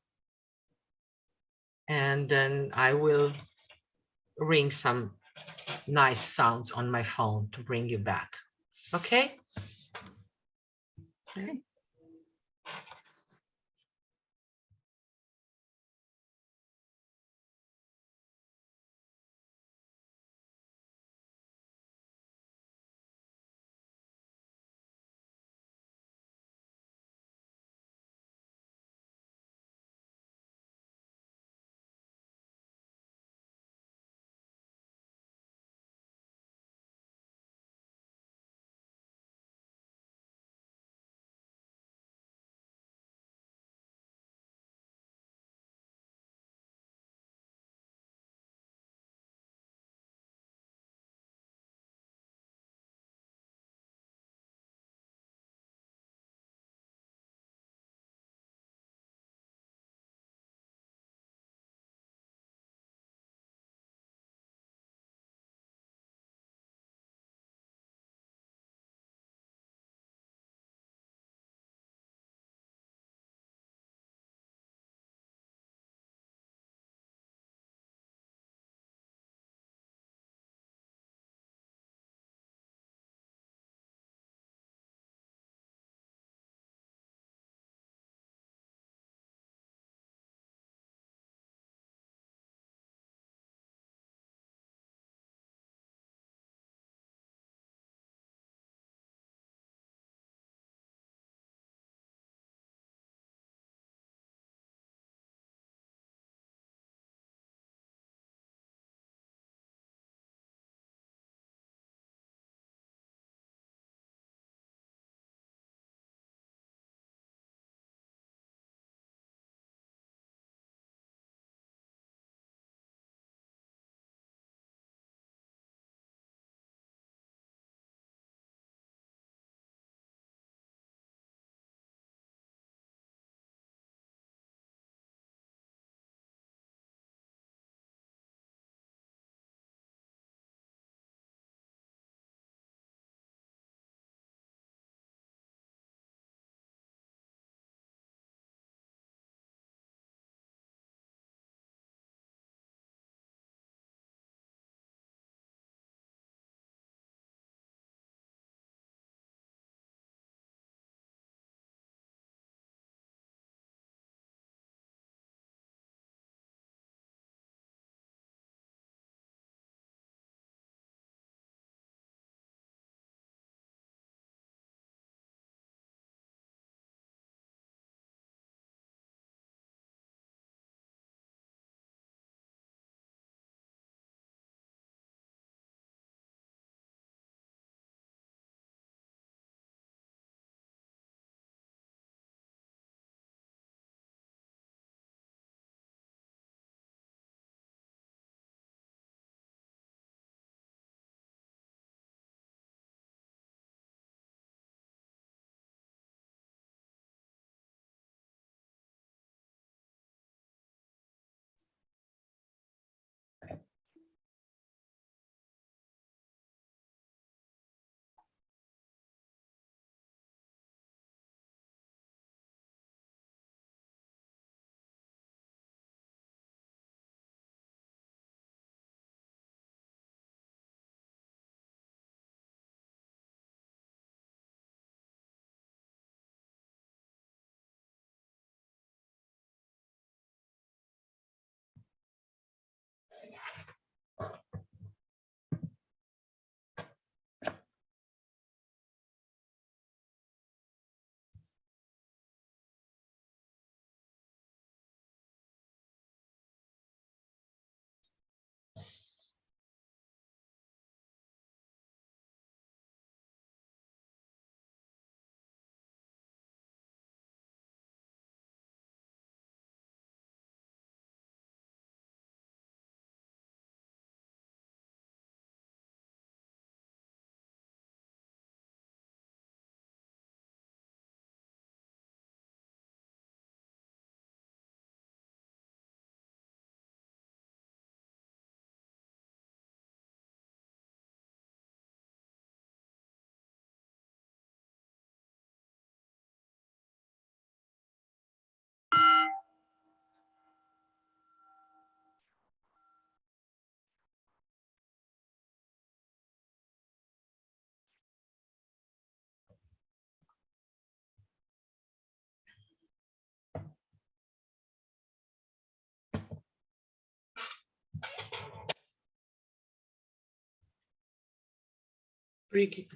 And then I will ring some nice sounds on my phone to bring you back. Okay? Okay.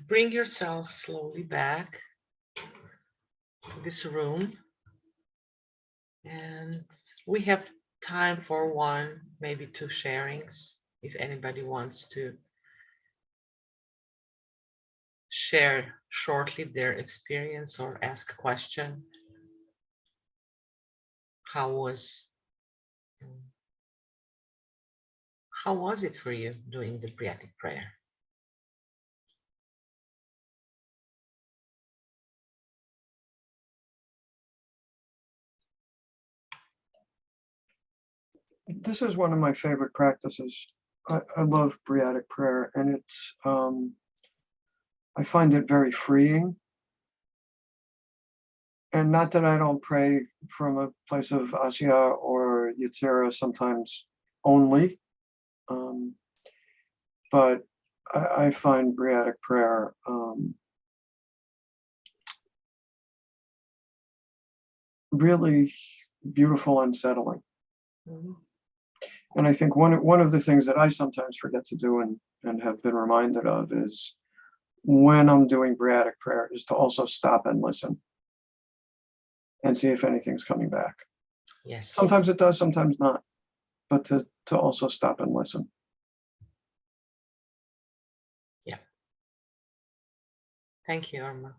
bring yourself slowly back to this room. And we have time for one, maybe two sharings, if anybody wants to share shortly their experience or ask a question. How was it for you doing the Briatic prayer? This is one of my favorite practices. I love Briatic prayer, and it's I find it very freeing. And not that I don't pray from a place of Asya or Yetzirah sometimes only, but I find Briatic prayer really beautiful and settling. Mm-hmm. And I think one of the things that I sometimes forget to do and have been reminded of is when I'm doing Briatic prayer is to also stop and listen and see if anything's coming back. Yes. Sometimes it does, sometimes not, but to also stop and listen. Yeah. Thank you, Irma.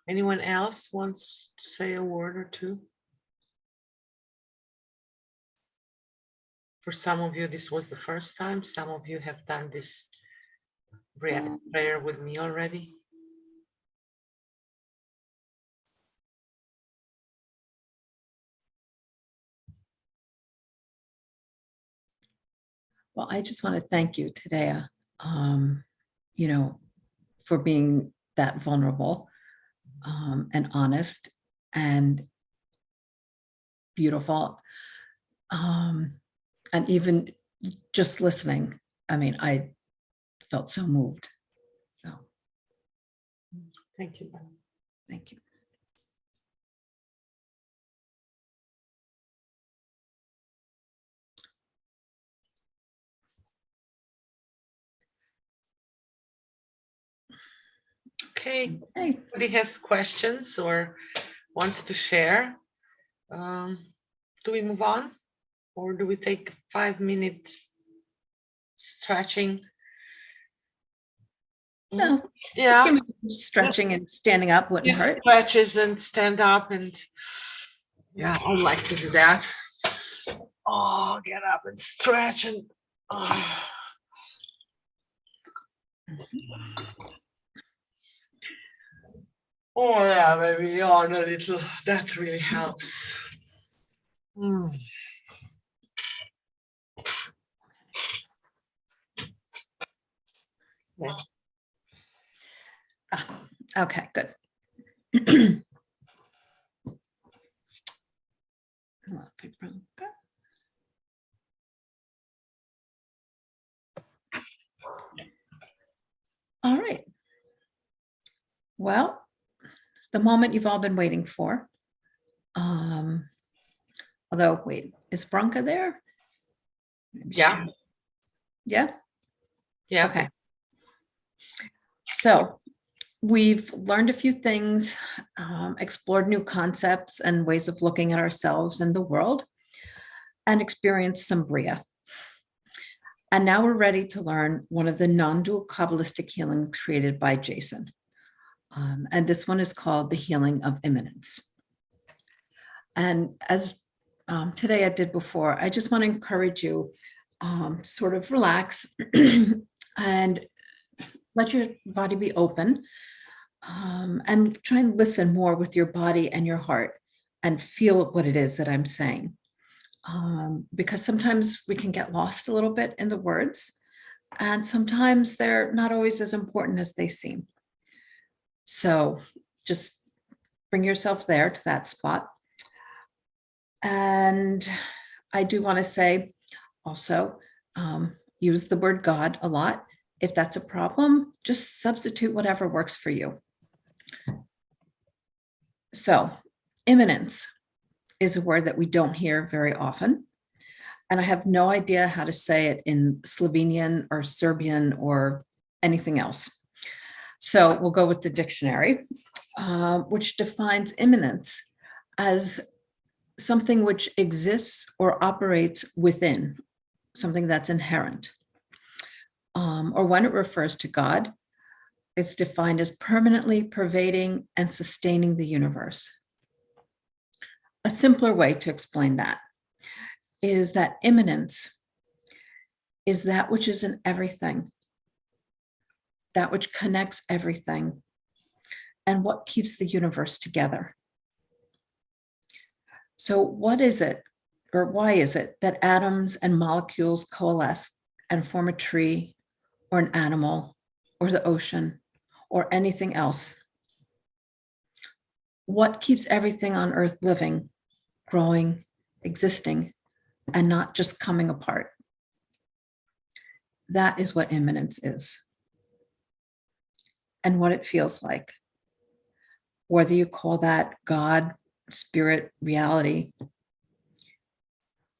Anyone else wants to say a word or two? For some of you, this was the first time. Some of you have done this Briatic prayer with me already. Well, I just want to thank you today, for being that vulnerable and honest and beautiful. And even just listening, I mean, I felt so moved. So Thank you. thank you. Okay. Hey. Anybody has questions or wants to share? Do we move on, or do we take 5 minutes stretching? No, Yeah. stretching and standing up wouldn't Just hurt. stretches and stand up, and yeah, I'd like to do that. Oh, get up and stretch and oh yeah, maybe yawn a little. That really helps. Yeah. Okay, good. All right. Well, it's the moment you've all been waiting for. Although, wait, is Bronca there? Yeah. Yeah. Yeah. Okay. So we've learned a few things, explored new concepts and ways of looking at ourselves and the world, and experienced some Bria. And now we're ready to learn one of the non-dual Kabbalistic healing created by Jason. And this one is called the healing of immanence. And as today I did before, I just want to encourage you sort of relax and let your body be open, and try and listen more with your body and your heart and feel what it is that I'm saying. Because sometimes we can get lost a little bit in the words, and sometimes they're not always as important as they seem. So just bring yourself there to that spot. And I do want to say also, use the word God a lot. If that's a problem, just substitute whatever works for you. So, immanence is a word that we don't hear very often. And I have no idea how to say it in Slovenian or Serbian or anything else. So we'll go with the dictionary, which defines immanence as something which exists or operates within, something that's inherent. Or when it refers to God, it's defined as permanently pervading and sustaining the universe. A simpler way to explain that is that immanence is that which is in everything, that which connects everything, and what keeps the universe together. So what is it, or why is it that atoms and molecules coalesce and form a tree or an animal or the ocean or anything else? What keeps everything on Earth living, growing, existing, and not just coming apart? That is what immanence is and what it feels like. Whether you call that God, spirit, reality.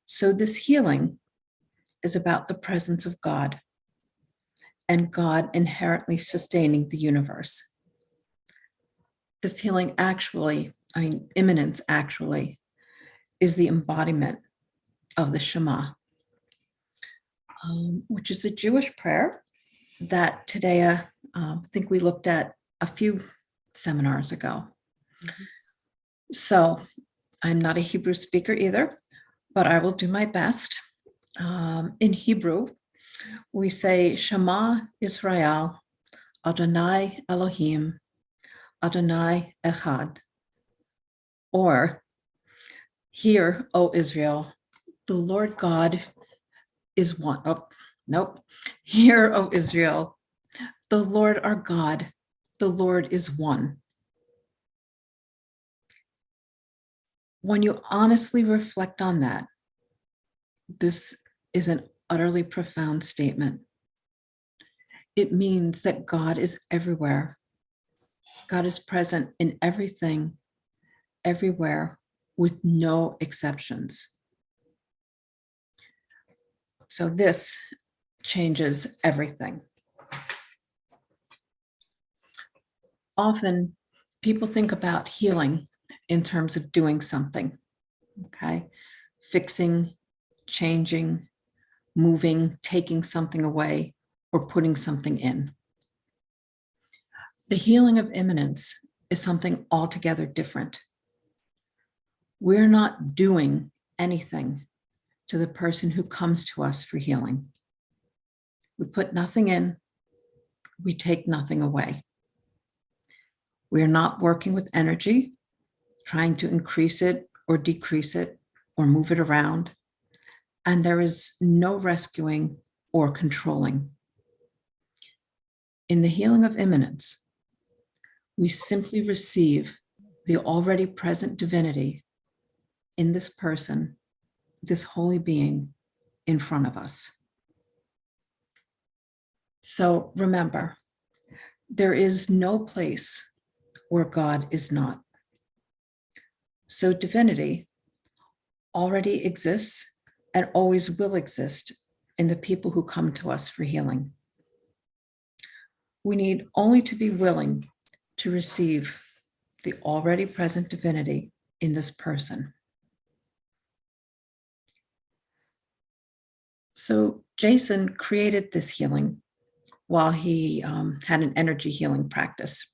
So this healing is about the presence of God and God inherently sustaining the universe. This healing actually, immanence actually, is the embodiment of the Shema, which is a Jewish prayer that today I think we looked at a few seminars ago. Mm-hmm. So I'm not a Hebrew speaker either, but I will do my best. In Hebrew, we say Shema Israel, Adonai Elohim, Adonai Echad. Or, hear, O Israel, the Lord God is one. Oh, nope. Hear, O Israel, the Lord our God, the Lord is one. When you honestly reflect on that, this is an utterly profound statement. It means that God is everywhere. God is present in everything, everywhere, with no exceptions. So this changes everything. Often people think about healing in terms of doing something, okay? Fixing, changing, moving, taking something away, or putting something in. The healing of immanence is something altogether different. We're not doing anything to the person who comes to us for healing. We put nothing in, we take nothing away. We're not working with energy, trying to increase it or decrease it or move it around. And there is no rescuing or controlling. In the healing of immanence, we simply receive the already present divinity in this person, this holy being in front of us. So remember, there is no place where God is not. So divinity already exists and always will exist in the people who come to us for healing. We need only to be willing to receive the already present divinity in this person. So Jason created this healing while he had an energy healing practice.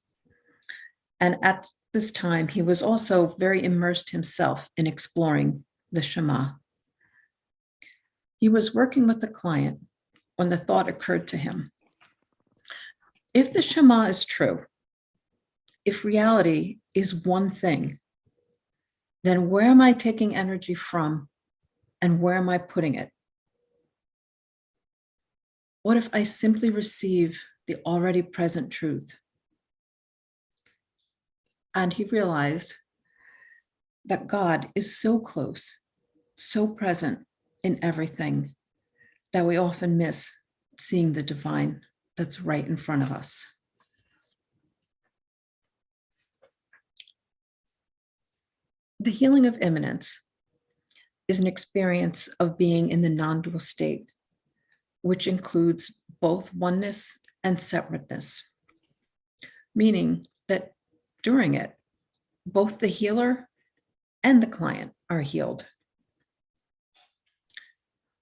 And at this time, he was also very immersed himself in exploring the Shema. He was working with a client when the thought occurred to him. If the Shema is true, if reality is one thing, then where am I taking energy from and where am I putting it? What if I simply receive the already present truth? And he realized that God is so close, so present in everything that we often miss seeing the divine that's right in front of us. The healing of immanence is an experience of being in the non-dual state, which includes both oneness and separateness, meaning that during it, both the healer and the client are healed.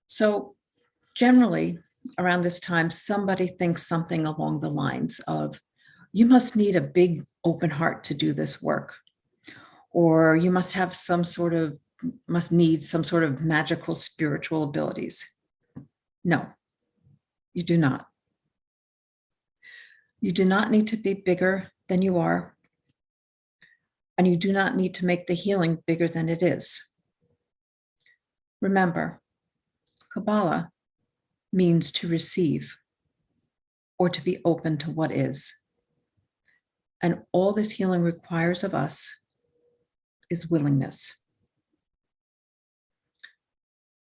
So generally, around this time, somebody thinks something along the lines of, you must need a big open heart to do this work, or you must have must need some sort of magical spiritual abilities. No, you do not. You do not need to be bigger than you are, and you do not need to make the healing bigger than it is. Remember, Kabbalah means to receive or to be open to what is. And all this healing requires of us is willingness.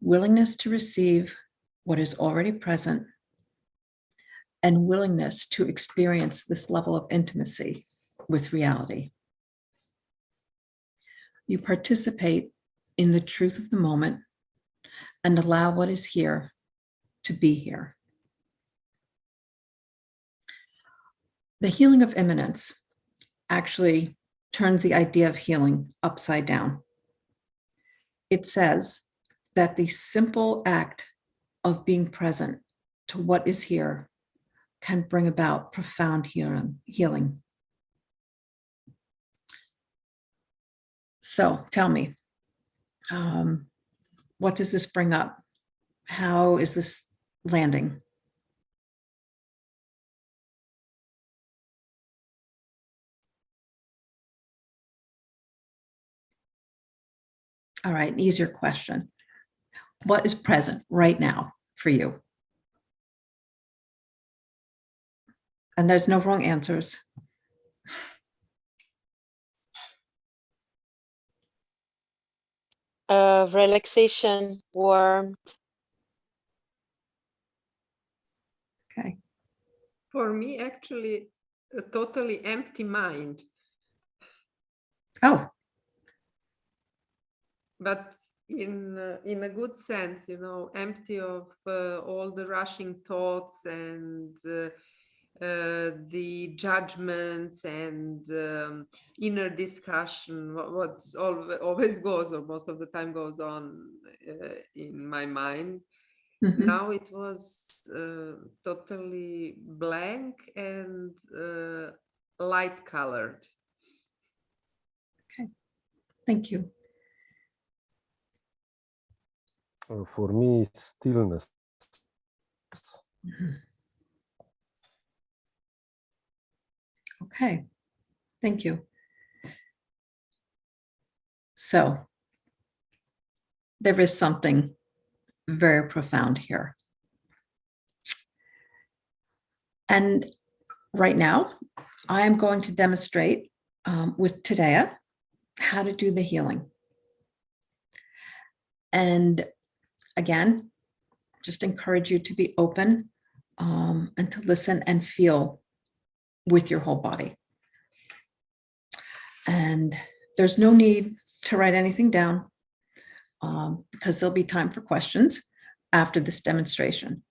Willingness to receive what is already present, and willingness to experience this level of intimacy with reality. You participate in the truth of the moment and allow what is here to be here. The healing of immanence actually turns the idea of healing upside down. It says that the simple act of being present to what is here can bring about profound healing. So tell me, what does this bring up? How is this landing? All right, easier question. What is present right now for you? And there's no wrong answers. Relaxation, warmth. Okay. For me, actually, a totally empty mind. Oh. But in a good sense, you know, empty of all the rushing thoughts and the judgments and inner discussion, what's always goes, or most of the time goes on in my mind. Mm-hmm. Now it was totally blank and light colored. Okay, thank you. For me, stillness. Mm-hmm. Okay, thank you. So there is something very profound here. And right now, I am going to demonstrate with Tadea how to do the healing. And again, just encourage you to be open and to listen and feel with your whole body. And there's no need to write anything down because there'll be time for questions after this demonstration.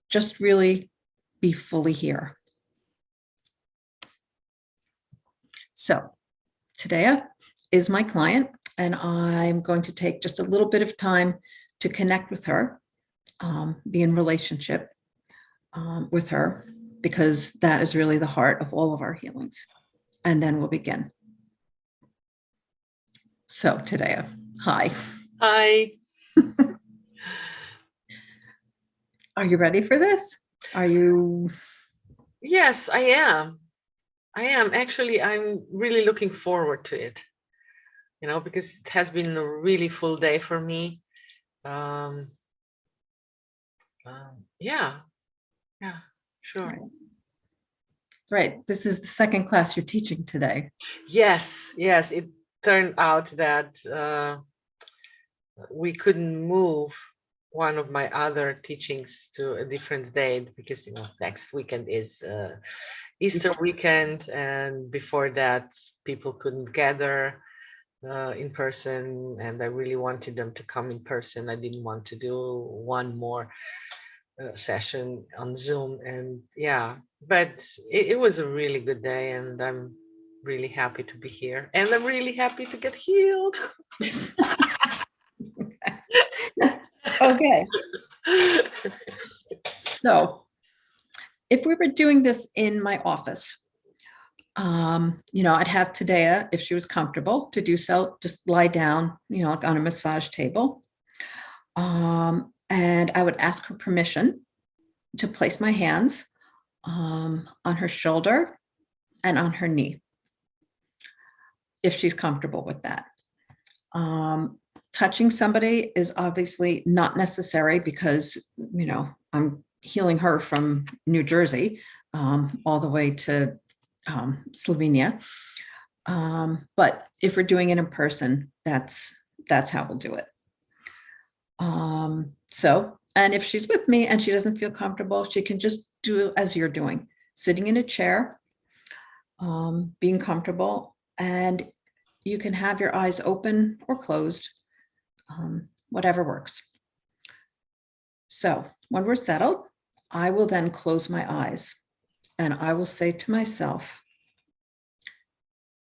Just really be fully here. So Tadea is my client, and I'm going to take just a little bit of time to connect with her, be in relationship with her, because that is really the heart of all of our healings. And then we'll begin. So Tadea, hi. Hi. Are you ready for this? Are you? Yes, I am. Actually, I'm really looking forward to it, you know, because it has been a really full day for me. Yeah, sure. Right. This is the second class you're teaching today. Yes. It turned out that we couldn't move one of my other teachings to a different date because, you know, next weekend is Easter weekend, and before that people couldn't gather, in person, and I really wanted them to come in person. I didn't want to do one more session on Zoom. And yeah, but it was a really good day, and I'm really happy to be here, and I'm really happy to get healed. Okay. So if we were doing this in my office, I'd have Tadea, if she was comfortable to do so, just lie down, like on a massage table. And I would ask her permission to place my hands on her shoulder and on her knee, if she's comfortable with that. Touching somebody is obviously not necessary because, I'm healing her from New Jersey all the way to Slovenia. But if we're doing it in person, that's how we'll do it. And if she's with me and she doesn't feel comfortable, she can just do as you're doing, sitting in a chair, being comfortable, and you can have your eyes open or closed, whatever works. So when we're settled, I will then close my eyes and I will say to myself,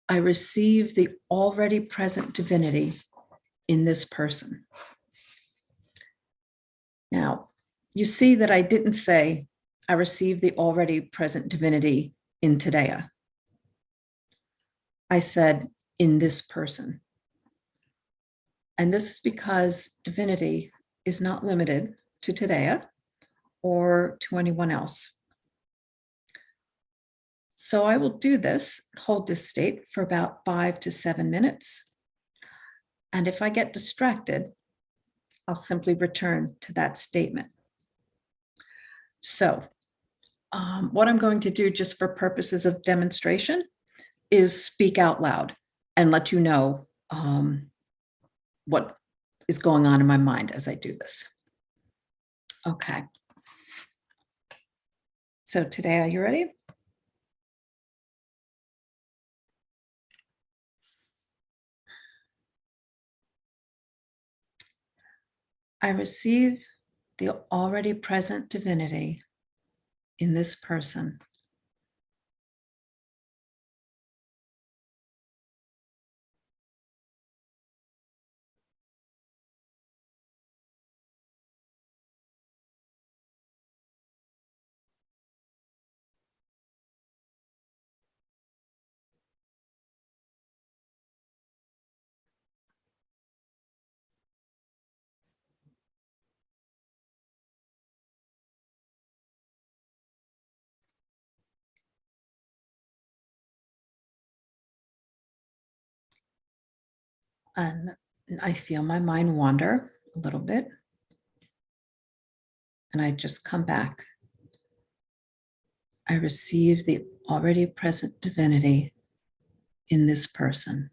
I receive the already present divinity in this person. Now, you see that I didn't say, I receive the already present divinity in Tadea. I said, in this person. And this is because divinity is not limited to Tadea or to anyone else. So I will do this, hold this state for about 5 to 7 minutes. And if I get distracted, I'll simply return to that statement. So what I'm going to do just for purposes of demonstration is speak out loud and let you know what is going on in my mind as I do this. Okay. So today, are you ready? I receive the already present divinity in this person. And I feel my mind wander a little bit. And I just come back. I receive the already present divinity in this person.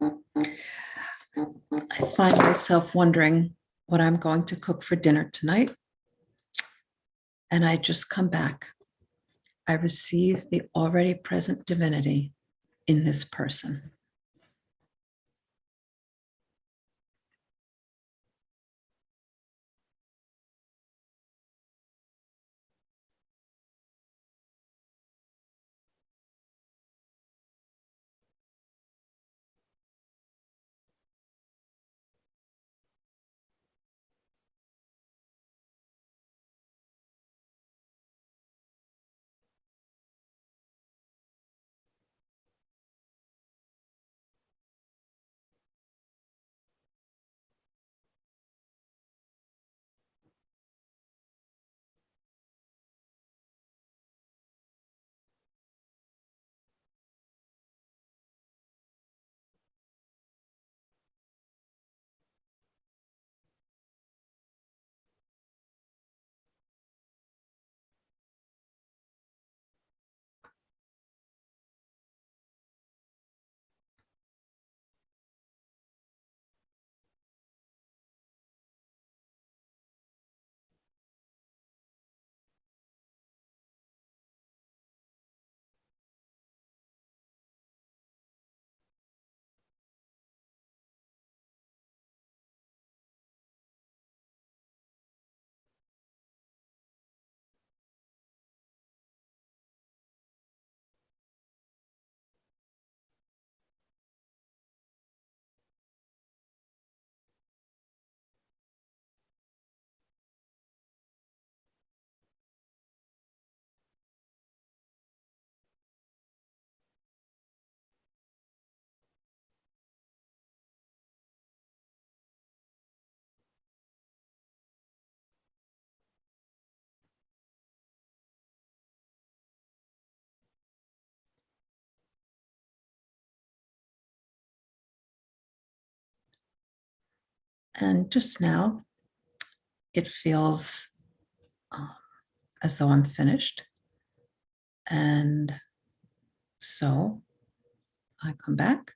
I find myself wondering what I'm going to cook for dinner tonight. And I just come back. I receive the already present divinity in this person. And just now, it feels as though I'm finished. And so I come back.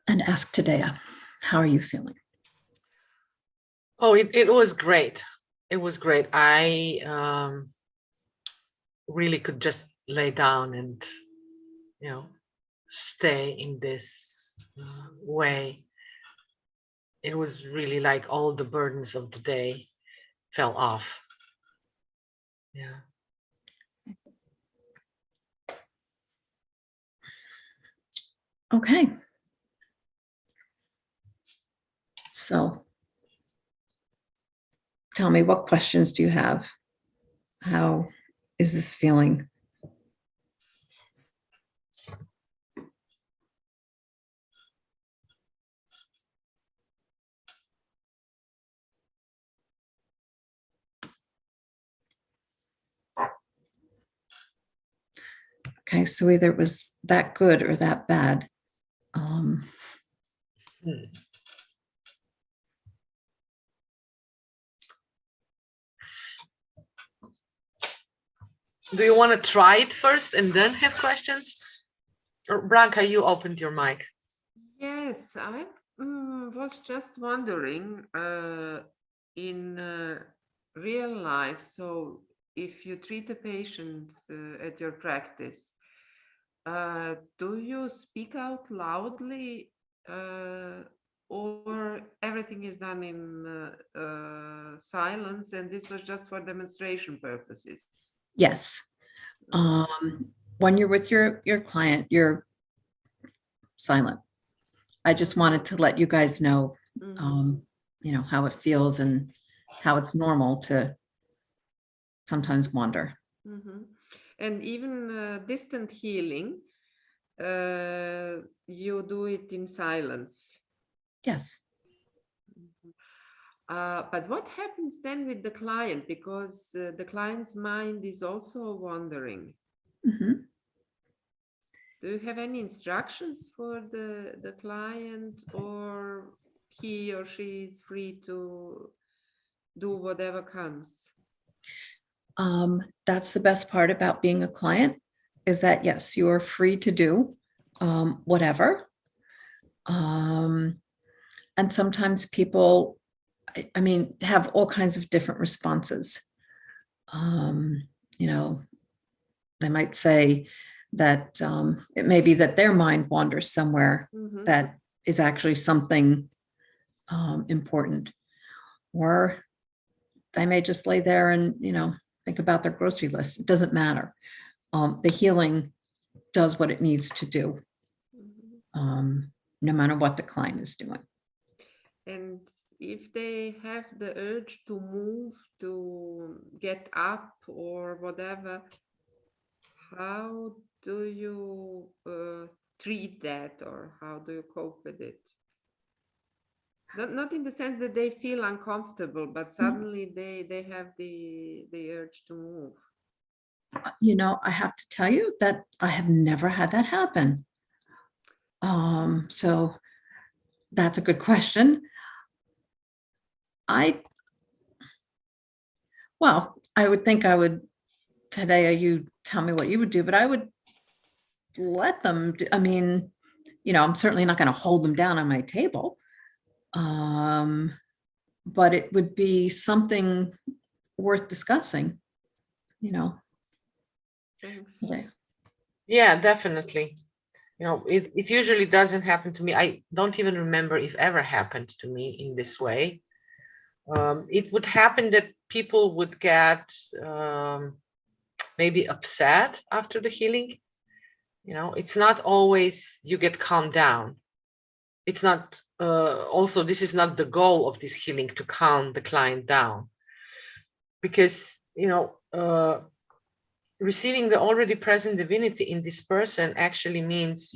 And ask Tadea, how are you feeling? Oh, it was great. It was great. I really could just lay down and, stay in this way. It was really like all the burdens of the day fell off. Yeah. Okay. So tell me, what questions do you have? How is this feeling? Okay, so either it was that good or that bad. Do you want to try it first and then have questions? Or Branka, you opened your mic. Yes, I was just wondering, in real life, so if you treat a patient at your practice, do you speak out loudly, or everything is done in silence, and this was just for demonstration purposes? Yes. When you're with your client, you're silent. I just wanted to let you guys know, how it feels and how it's normal to sometimes wander. And even distant healing, you do it in silence. Yes. But what happens then with the client? Because the client's mind is also wandering. Do you have any instructions for the client, or he or she is free to do whatever comes? That's the best part about being a client, is that, yes, you are free to do whatever. And sometimes people, have all kinds of different responses. They might say that it may be that their mind wanders somewhere that is actually something important, or they may just lay there and think about their grocery list. It doesn't matter. The healing does what it needs to do, no matter what the client is doing. And if they have the urge to move, to get up or whatever, how do you treat that, or how do you cope with it? Not in the sense that they feel uncomfortable, but suddenly they have the urge to move. I have to tell you that I have never had that happen. So that's a good question. I would think I would, today you tell me what you would do, but I would let them do, I'm certainly not going to hold them down on my table. But it would be something worth discussing, Thanks. Yeah, definitely. It usually doesn't happen to me. I don't even remember if ever happened to me in this way. It would happen that people would get maybe upset after the healing. It's not always you get calmed down. It's not, also, this is not the goal of this healing, to calm the client down. Because, receiving the already present divinity in this person actually means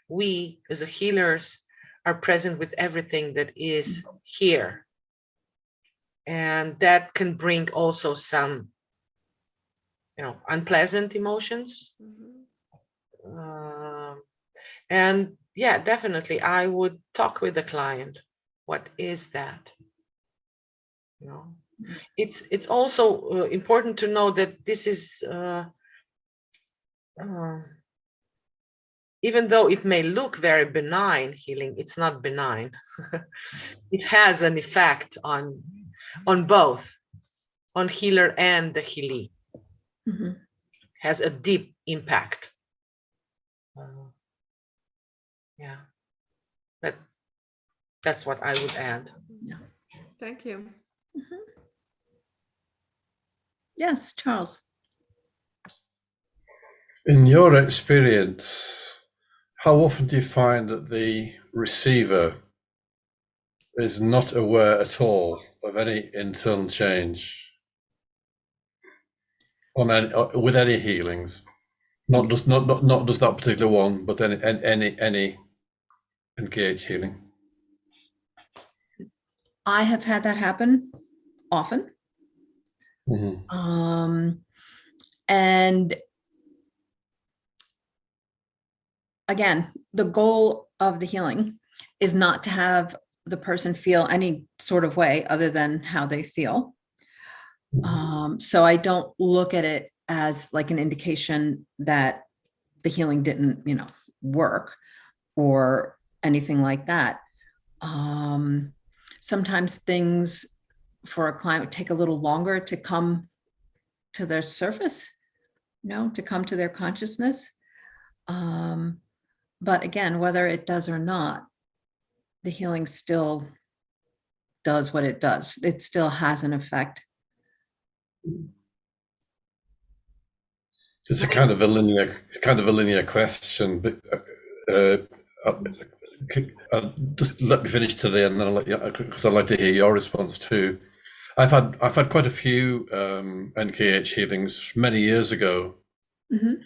we as a healers are present with everything that is here. And that can bring also some unpleasant emotions. And yeah, definitely I would talk with the client. What is that? It's also important to know that this is even though it may look very benign healing, it's not benign. It has an effect on both, on healer and the healee. Has a deep impact. Yeah, but that's what I would add. Yeah. Thank you. Yes, Charles. In your experience, how often do you find that the receiver is not aware at all of any internal change with any healings? Not just that particular one, but any NKH healing. I have had that happen often. And again, the goal of the healing is not to have the person feel any sort of way other than how they feel. So I don't look at it as like an indication that the healing didn't, work or anything like that. Sometimes things for a client would take a little longer to come to their surface, to come to their consciousness. But again, whether it does or not, the healing still does what it does. It still has an effect. It's a kind of a linear question, but just let me finish today, and then I'll let you, because I'd like to hear your response too. I've had quite a few NKH healings many years ago, and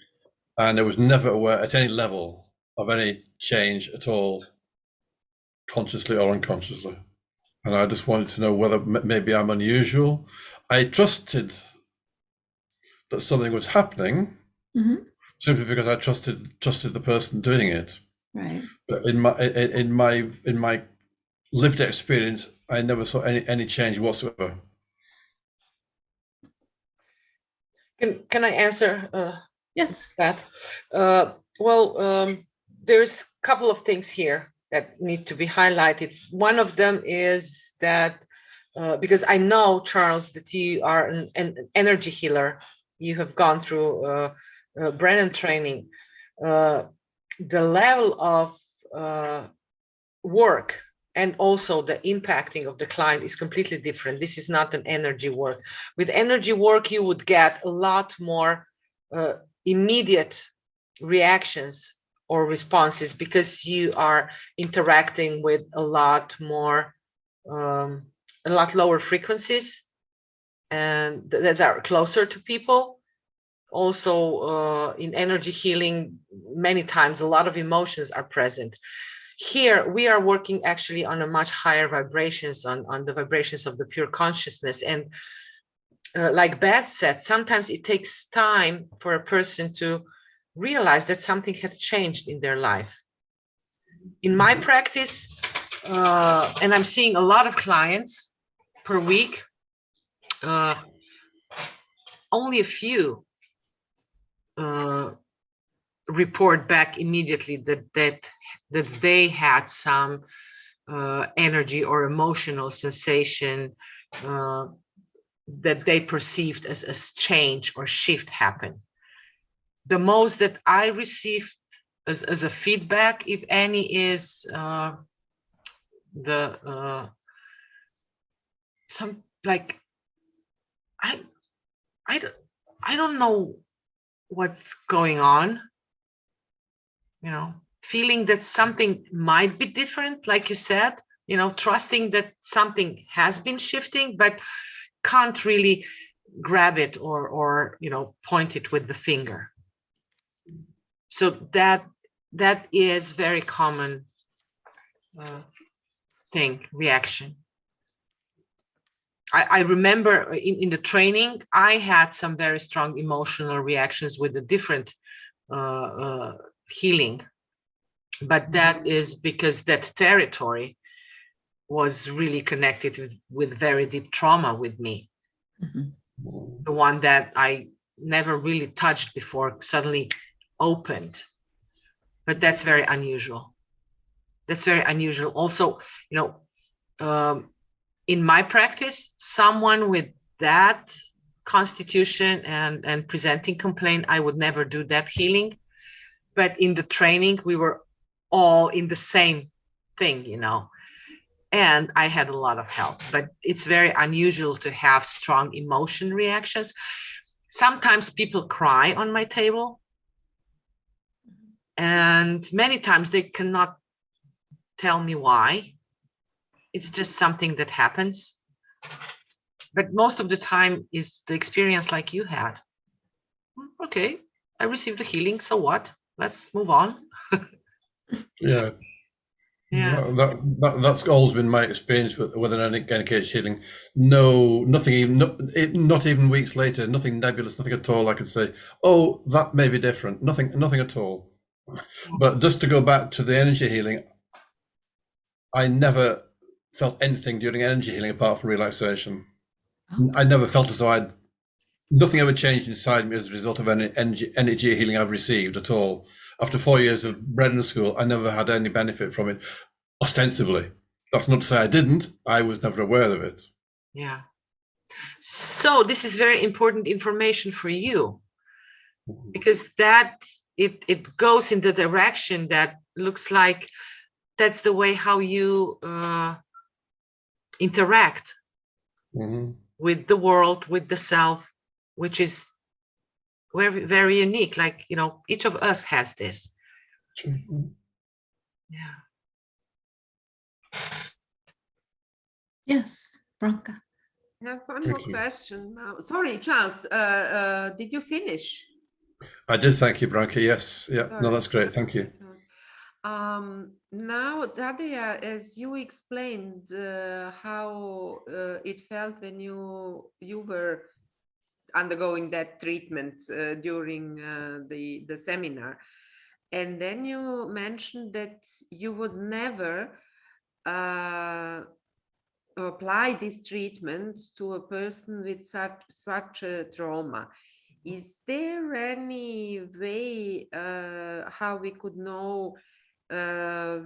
I was never aware at any level of any change at all, consciously or unconsciously. And I just wanted to know whether maybe I'm unusual. I trusted that something was happening, simply because I trusted the person doing it. Right. But in my lived experience, I never saw any change whatsoever. Can I answer? Yes. That? There's a couple of things here that need to be highlighted. One of them is that because I know, Charles, that you are an energy healer. You have gone through Brennan training. The level of work and also the impacting of the client is completely different. This is not an energy work. With energy work, you would get a lot more immediate reactions or responses because you are interacting with a lot more, a lot lower frequencies and that are closer to people. Also, in energy healing, many times a lot of emotions are present. Here, we are working actually on a much higher vibrations, on the vibrations of the pure consciousness. And like Beth said, sometimes it takes time for a person to realize that something had changed in their life. In my practice, and I'm seeing a lot of clients per week, only a few report back immediately that they had some energy or emotional sensation that they perceived as change or shift happen. The most that I received as a feedback, if any, is some like I don't know what's going on, feeling that something might be different, like you said, trusting that something has been shifting, but can't really grab it or point it with the finger. So that is very common reaction. I remember in the training, I had some very strong emotional reactions with the different healing, but that is because that territory was really connected with very deep trauma with me. Mhm. The one that I never really touched before suddenly opened. But that's very unusual. That's very unusual. Also, in my practice, someone with that constitution and presenting complaint, I would never do that healing. But in the training, we were all in the same thing, and I had a lot of help. But it's very unusual to have strong emotion reactions. Sometimes people cry on my table, and many times they cannot tell me why. It's just something that happens. But most of the time is the experience like you had. Okay, I received the healing, so what? Let's move on. Yeah. Yeah. That's always been my experience with an NKH healing. No, nothing even, not even weeks later, nothing nebulous, nothing at all. I could say, oh, that may be different. Nothing at all. But just to go back to the energy healing, I never felt anything during energy healing apart from relaxation. Oh. I never felt as though nothing ever changed inside me as a result of any energy healing I've received at all. After 4 years of Brennan school, I never had any benefit from it, ostensibly. That's not to say I didn't. I was never aware of it. Yeah. So this is very important information for you, because that it goes in the direction that looks like that's the way how you interact with the world, with the self, which is very, very unique. Like, each of us has this. Yeah. Yes, Branka. I have one more question now. Sorry, Charles, did you finish? I did, thank you, Branka. Yes, yeah, no, that's great, thank you. Now, Daria, as you explained how it felt when you were undergoing that treatment during the seminar, and then you mentioned that you would never apply this treatment to a person with such a trauma. Is there any way how we could know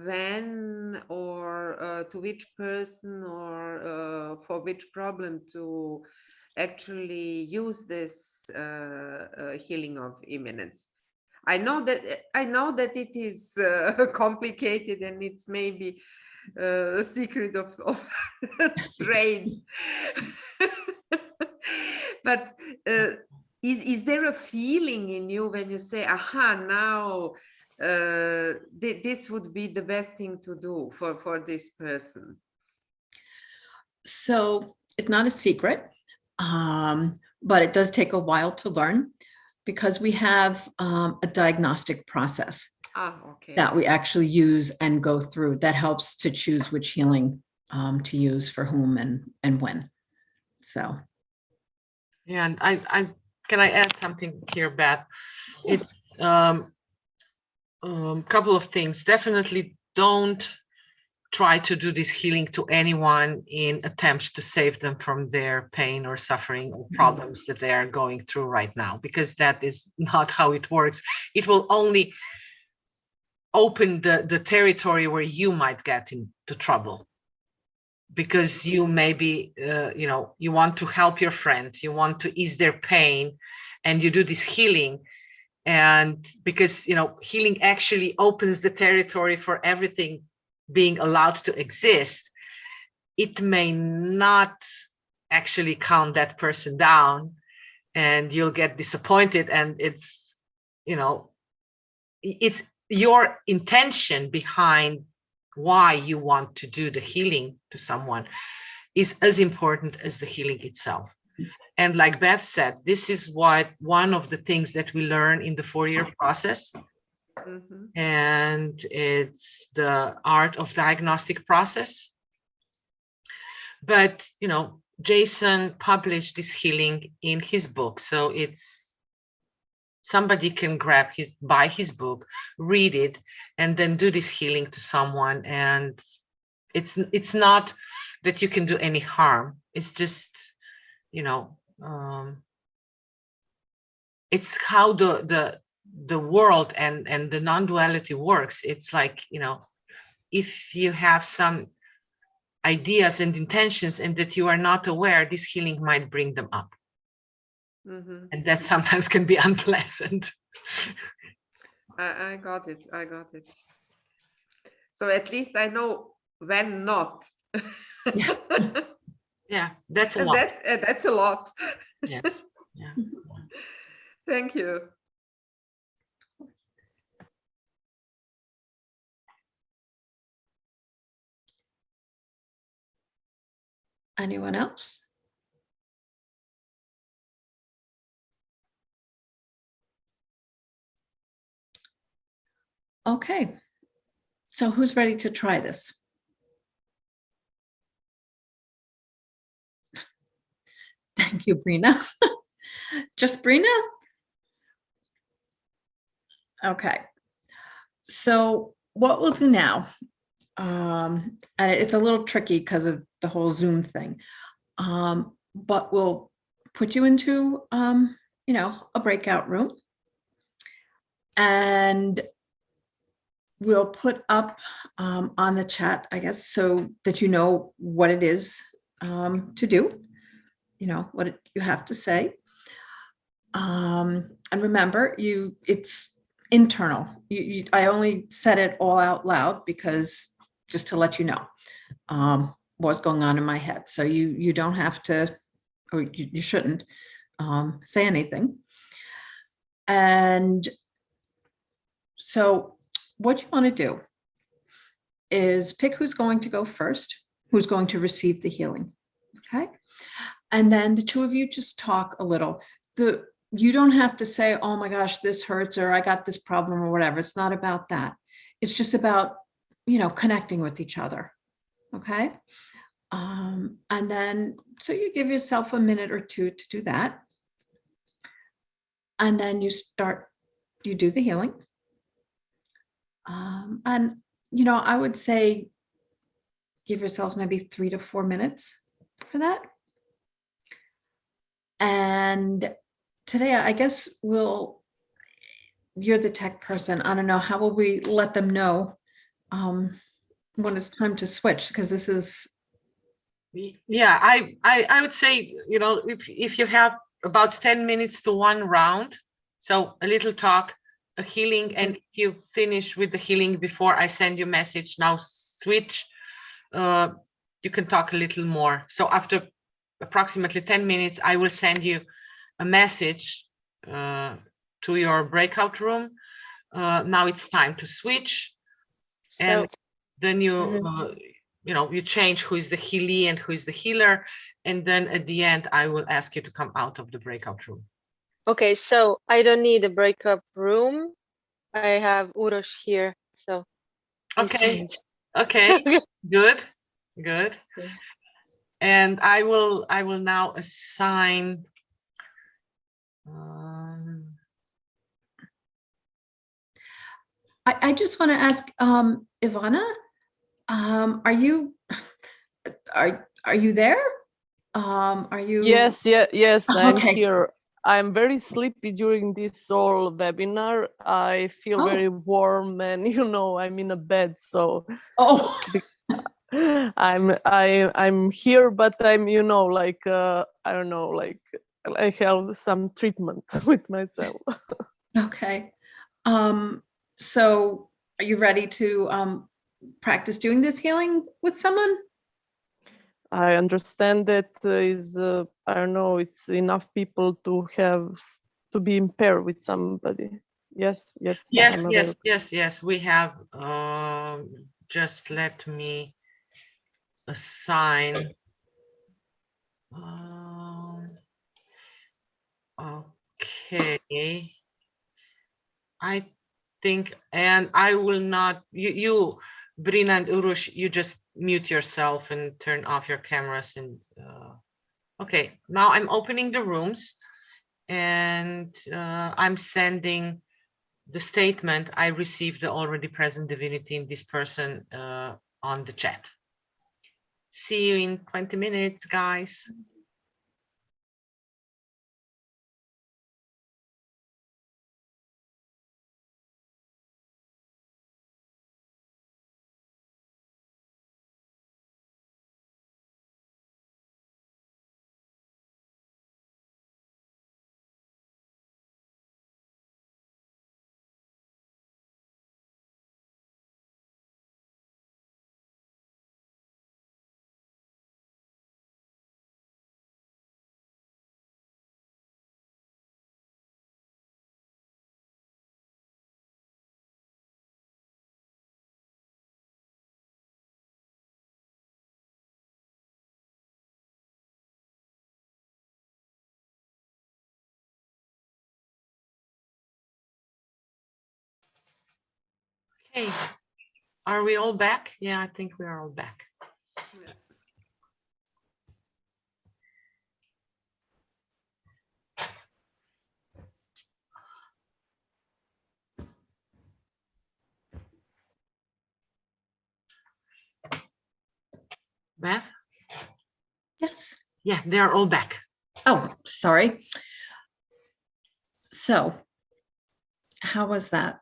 when or to which person or for which problem to actually use this healing of immanence? I know that it is complicated, and it's maybe a secret of trade. But is there a feeling in you when you say, aha, now this would be the best thing to do for this person? So it's not a secret, but it does take a while to learn, because we have a diagnostic process that we actually use and go through that helps to choose which healing to use for whom and when. So. Yeah, and I can I add something here, Beth? Yes. It's couple of things. Definitely don't try to do this healing to anyone in attempts to save them from their pain or suffering or problems that they are going through right now, because that is not how it works. It will only open the territory where you might get into trouble, because you maybe you want to help your friend, you want to ease their pain, and you do this healing, and because healing actually opens the territory for everything being allowed to exist, it may not actually calm that person down, and you'll get disappointed, and it's your intention behind why you want to do the healing to someone is as important as the healing itself. And like Beth said, this is one of the things that we learn in the 4-year process. And it's the art of diagnostic process. But Jason published this healing in his book, so it's somebody can buy his book, read it, and then do this healing to someone. And it's not that you can do any harm. It's just, it's how the world and the non-duality works. It's like, if you have some ideas and intentions and that you are not aware, this healing might bring them up. Mhm. And that sometimes can be unpleasant. I got it. I got it. So at least I know when not. Yeah, that's a And lot. that's a lot. Yes. Yeah. Thank you. Anyone else? Okay. So who's ready to try this? Thank you, Brina. Just Brina? Okay. So what we'll do now, and it's a little tricky because of the whole Zoom thing, but we'll put you into, a breakout room, and we'll put up on the chat, I guess, so that you know what it is to do, what you have to say. And remember, it's internal. I only said it all out loud because just to let you know what's going on in my head. So you don't have to, or you shouldn't say anything. And so what you want to do is pick who's going to go first, who's going to receive the healing. Okay. And then the two of you just talk a little. You don't have to say, oh my gosh, this hurts, or I got this problem, or whatever. It's not about that. It's just about, connecting with each other. Okay. And then, so you give yourself a minute or two to do that. And then you do the healing. And, I would say, give yourselves maybe 3 to 4 minutes for that. And today, I guess you're the tech person. I don't know, how will we let them know when it's time to switch? Because this is. Yeah, I would say, if you have about 10 minutes to one round, so a little talk, a healing, and if you finish with the healing before I send you a message, now switch, you can talk a little more. So after approximately 10 minutes, I will send you a message to your breakout room. Now it's time to switch. And then you change who is the healee and who is the healer. And then at the end, I will ask you to come out of the breakout room. Okay, so I don't need a breakup room. I have Urosh here, so. Okay. Okay. Good. Good. And I will now assign. I just want to ask, Ivana, are you there? Are you? Yes, I'm Okay. here. I'm very sleepy during this whole webinar. I feel very warm, and I'm in a bed, so I'm here, but I'm I don't know, like I have some treatment with myself. Okay. So are you ready to practice doing this healing with someone? I understand that I don't know, it's enough people to be in pair with somebody. Yes. Yes. We have. Just let me assign. Okay. I think, and I will not. You, Brina and Urush, you just mute yourself and turn off your cameras and Okay, now I'm opening the rooms and I'm sending the statement, I received the already present divinity in this person on the chat. See you in 20 minutes, guys. Hey, are we all back? Yeah, I think we are all back. Yeah. Beth? Yes. Yeah, they are all back. Oh, sorry. So, how was that?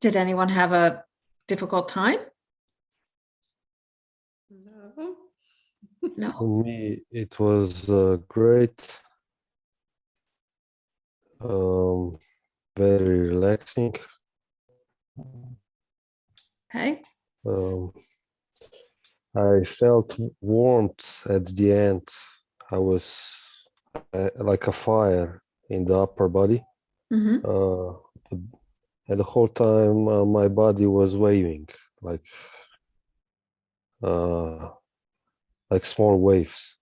Did anyone have a difficult time? No. No. For me, it was great, very relaxing. Okay. I felt warmth at the end. I was like a fire in the upper body. Mm-hmm. And the whole time my body was waving like small waves.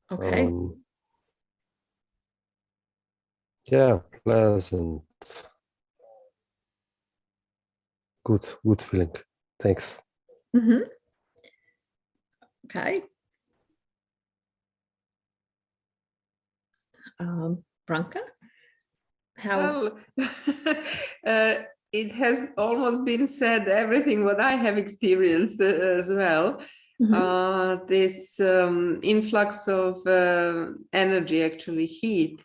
Okay. Yeah, pleasant. Good feeling. Thanks. Mm-hmm. Okay. Branka? How? Well, it has almost been said everything what I have experienced as well. Mhm. This influx of energy, actually heat,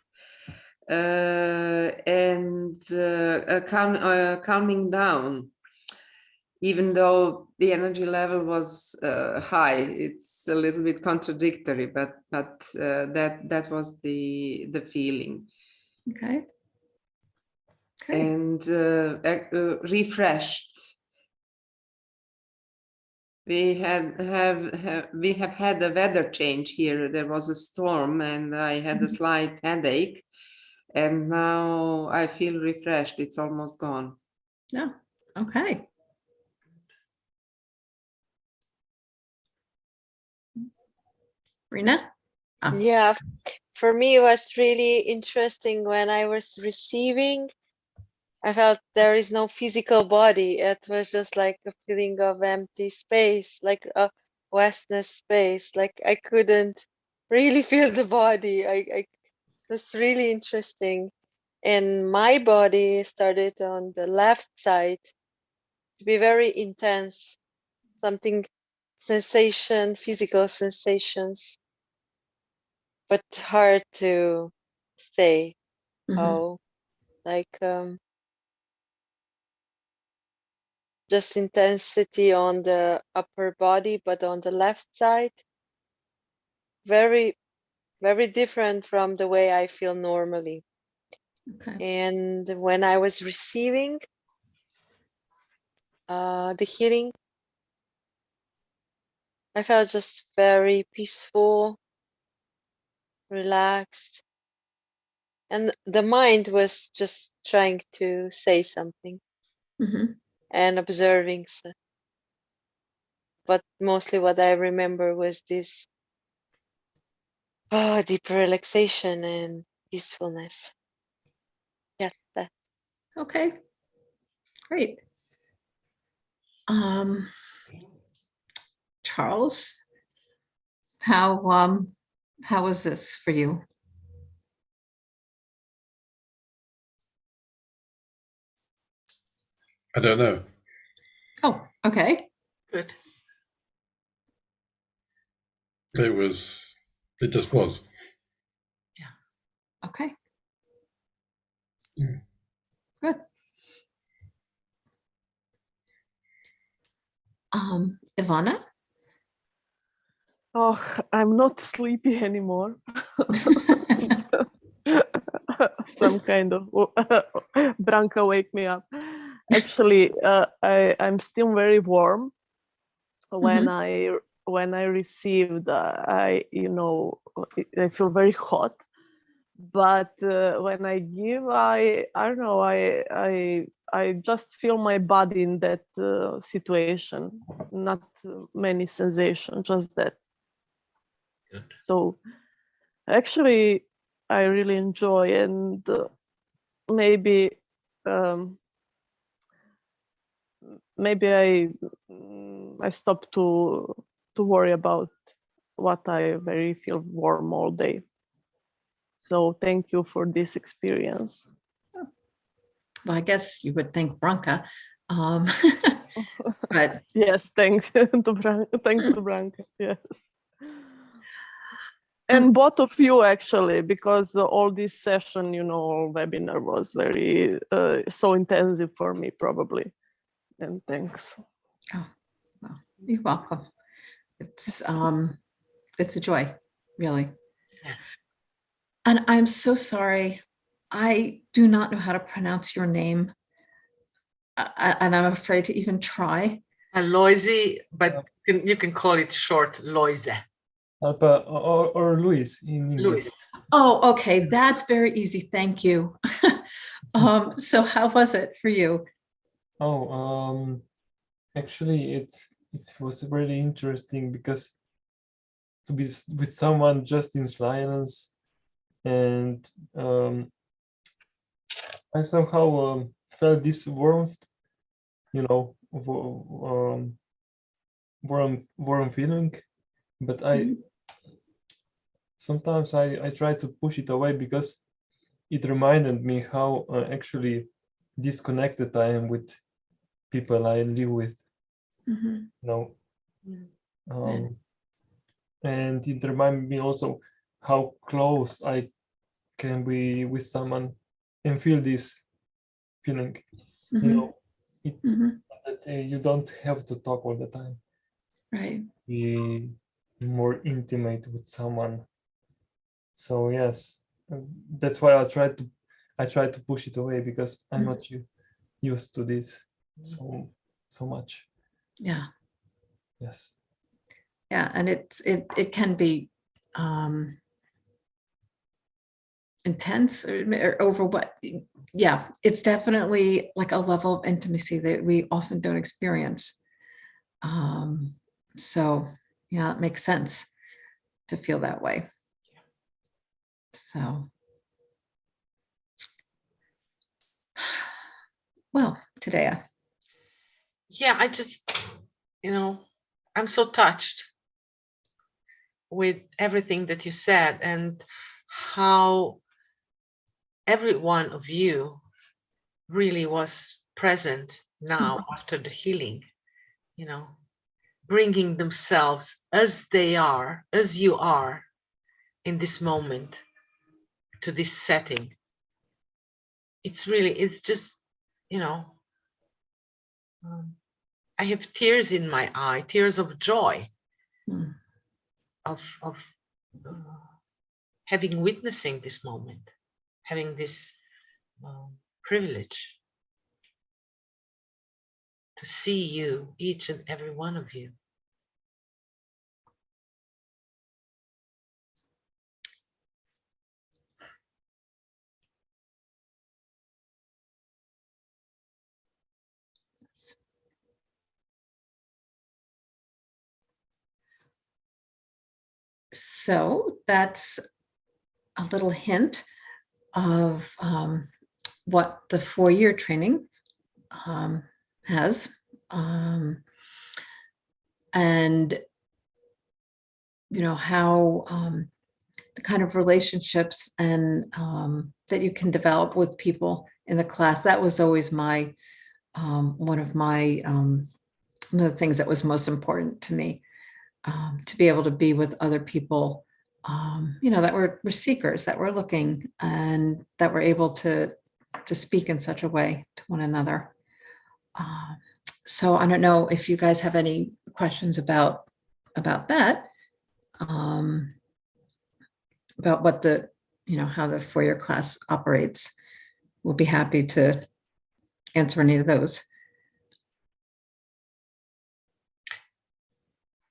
and calming down. Even though the energy level was high, it's a little bit contradictory, but that was the feeling. Okay. And refreshed. We have had a weather change here. There was a storm, and I had a slight headache, and now I feel refreshed. It's almost gone. Yeah. Okay. Rena? Yeah, for me, it was really interesting when I was receiving. I felt there is no physical body. It was just like a feeling of empty space, like a vastness space. Like I couldn't really feel the body. That's really interesting. And my body started on the left side to be very intense, something physical sensations, but hard to say how. Like just intensity on the upper body, but on the left side, very, very different from the way I feel normally. Okay. And when I was receiving the healing, I felt just very peaceful, relaxed, and the mind was just trying to say something and observing. But mostly what I remember was this deep relaxation and peacefulness. Yes, that. Okay. Great. Charles, how was this for you? I don't know. Oh, okay. Good. It just was. Okay. Mm. Good. Ivana? Oh, I'm not sleepy anymore. Some kind of Branka wake me up. Actually, I'm still very warm. When I received, I feel very hot. But when I give, I don't know, I just feel my body in that situation. Not many sensations, just that. Good. So actually, I really enjoy, and maybe I stop to worry about what I very feel warm all day. So thank you for this experience. Well, I guess you would thank Branka. But yes, thanks to Branka. Thanks to Branka. Yes. And both of you actually, because all this session, webinar was very so intensive for me probably. And thanks. Oh, well, you're welcome. It's a joy, really. Yes. And I'm so sorry. I do not know how to pronounce your name. And I'm afraid to even try. Loise, but you can call it short Loise. Or Luis in English. Luis. Oh, okay. That's very easy. Thank you. So how was it for you? Oh, actually, it was really interesting because to be with someone just in silence, and I somehow felt this warmth, warm feeling, but sometimes I try to push it away because it reminded me how actually disconnected I am with people I live with. And it reminded me also how close I can be with someone and feel this feeling. That you don't have to talk all the time. Right. Be more intimate with someone. So yes, that's why I try to push it away because I'm not used to this so much. Yeah. Yes. Yeah, and it can be intense or over what. Yeah, it's definitely like a level of intimacy that we often don't experience. So yeah, it makes sense to feel that way. So, well, today. Yeah, I just, I'm so touched with everything that you said and how every one of you really was present now after the healing, bringing themselves as they are, as you are in this moment to this setting. It's just, I have tears in my eye, tears of joy of having witnessing this moment, having this privilege to see you, each and every one of you. So that's a little hint of what the 4-year training has and how the kind of relationships and that you can develop with people in the class. That was always my one of the things that was most important to me, to be able to be with other people, that were seekers, that were looking, and that were able to speak in such a way to one another. So I don't know if you guys have any questions about that, about what the, how the 4-year class operates. We'll be happy to answer any of those.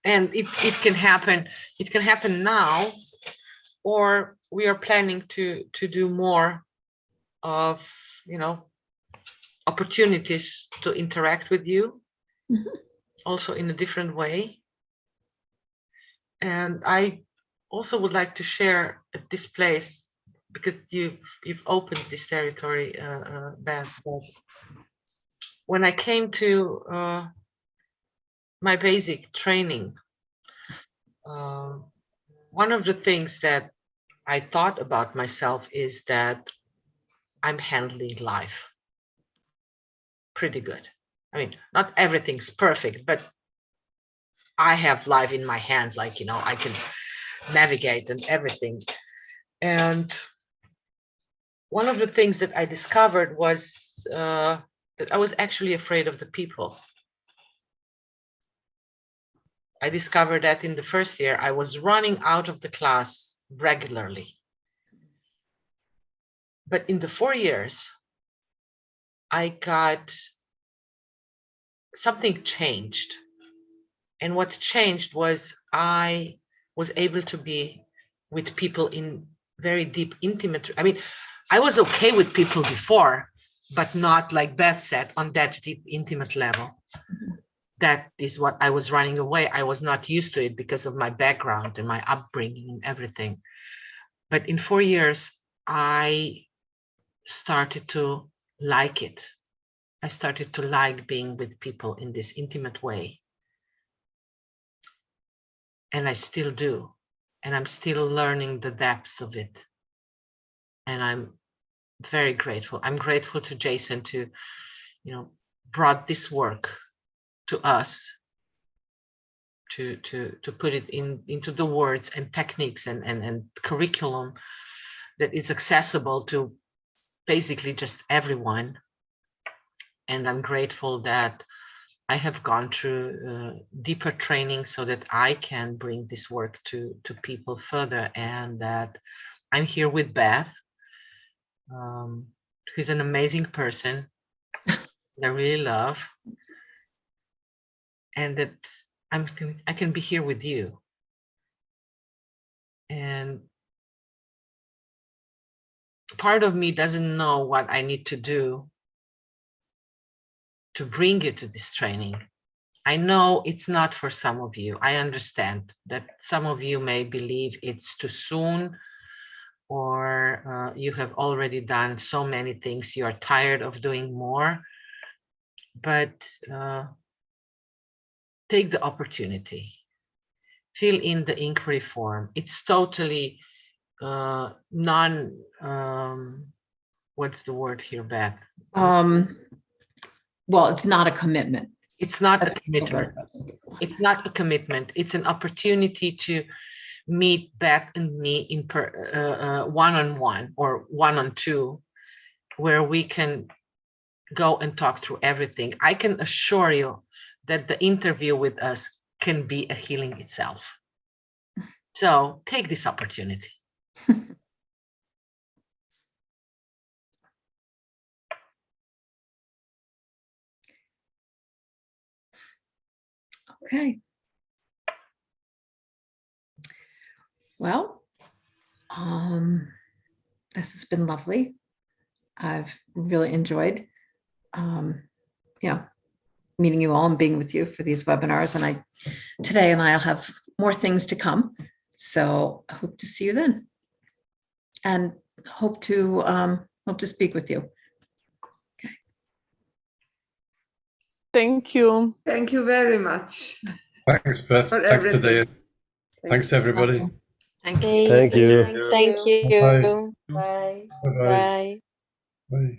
And it can happen now, or we are planning to do more of, opportunities to interact with you, also in a different way. And I also would like to share at this place, because you've opened this territory, Beth. When I came to my basic training, one of the things that I thought about myself is that I'm handling life pretty good. I mean, not everything's perfect, but I have life in my hands, like, I can navigate and everything. And one of the things that I discovered was that I was actually afraid of the people. I discovered that in the first year, I was running out of the class regularly. But in the 4 years, something changed. And what changed was I was able to be with people in very deep, intimate. I mean, I was okay with people before, but not, like Beth said, on that deep, intimate level. That is what I was running away. I was not used to it because of my background and my upbringing and everything. But in 4 years, I started to like it. I started to like being with people in this intimate way. And I still do. And I'm still learning the depths of it. And I'm very grateful. I'm grateful to Jason to, brought this work to us, to put it into the words and techniques and curriculum that is accessible to basically just everyone. And I'm grateful that I have gone through deeper training so that I can bring this work to people further, and that I'm here with Beth, who's an amazing person that I really love, and that I can be here with you. And part of me doesn't know what I need to do to bring you to this training. I know it's not for some of you. I understand that some of you may believe it's too soon, or you have already done so many things, you are tired of doing more. But take the opportunity. Fill in the inquiry form. It's totally what's the word here, Beth? Well, it's not a commitment. It's not a commitment. It's not a commitment. It's an opportunity to meet Beth and me in one-on-one or one-on-two, where we can go and talk through everything. I can assure you that the interview with us can be a healing itself. So take this opportunity. Okay. Well, this has been lovely. I've really enjoyed, meeting you all and being with you for these webinars. And today and I'll have more things to come. So I hope to see you then, and hope to speak with you. Thank you. Thank you very much. Thanks, Beth. For Thanks everything. today. Thanks, everybody. Thank you. Okay. Thank you. Thank you. Bye. Bye. Bye-bye. Bye. Bye.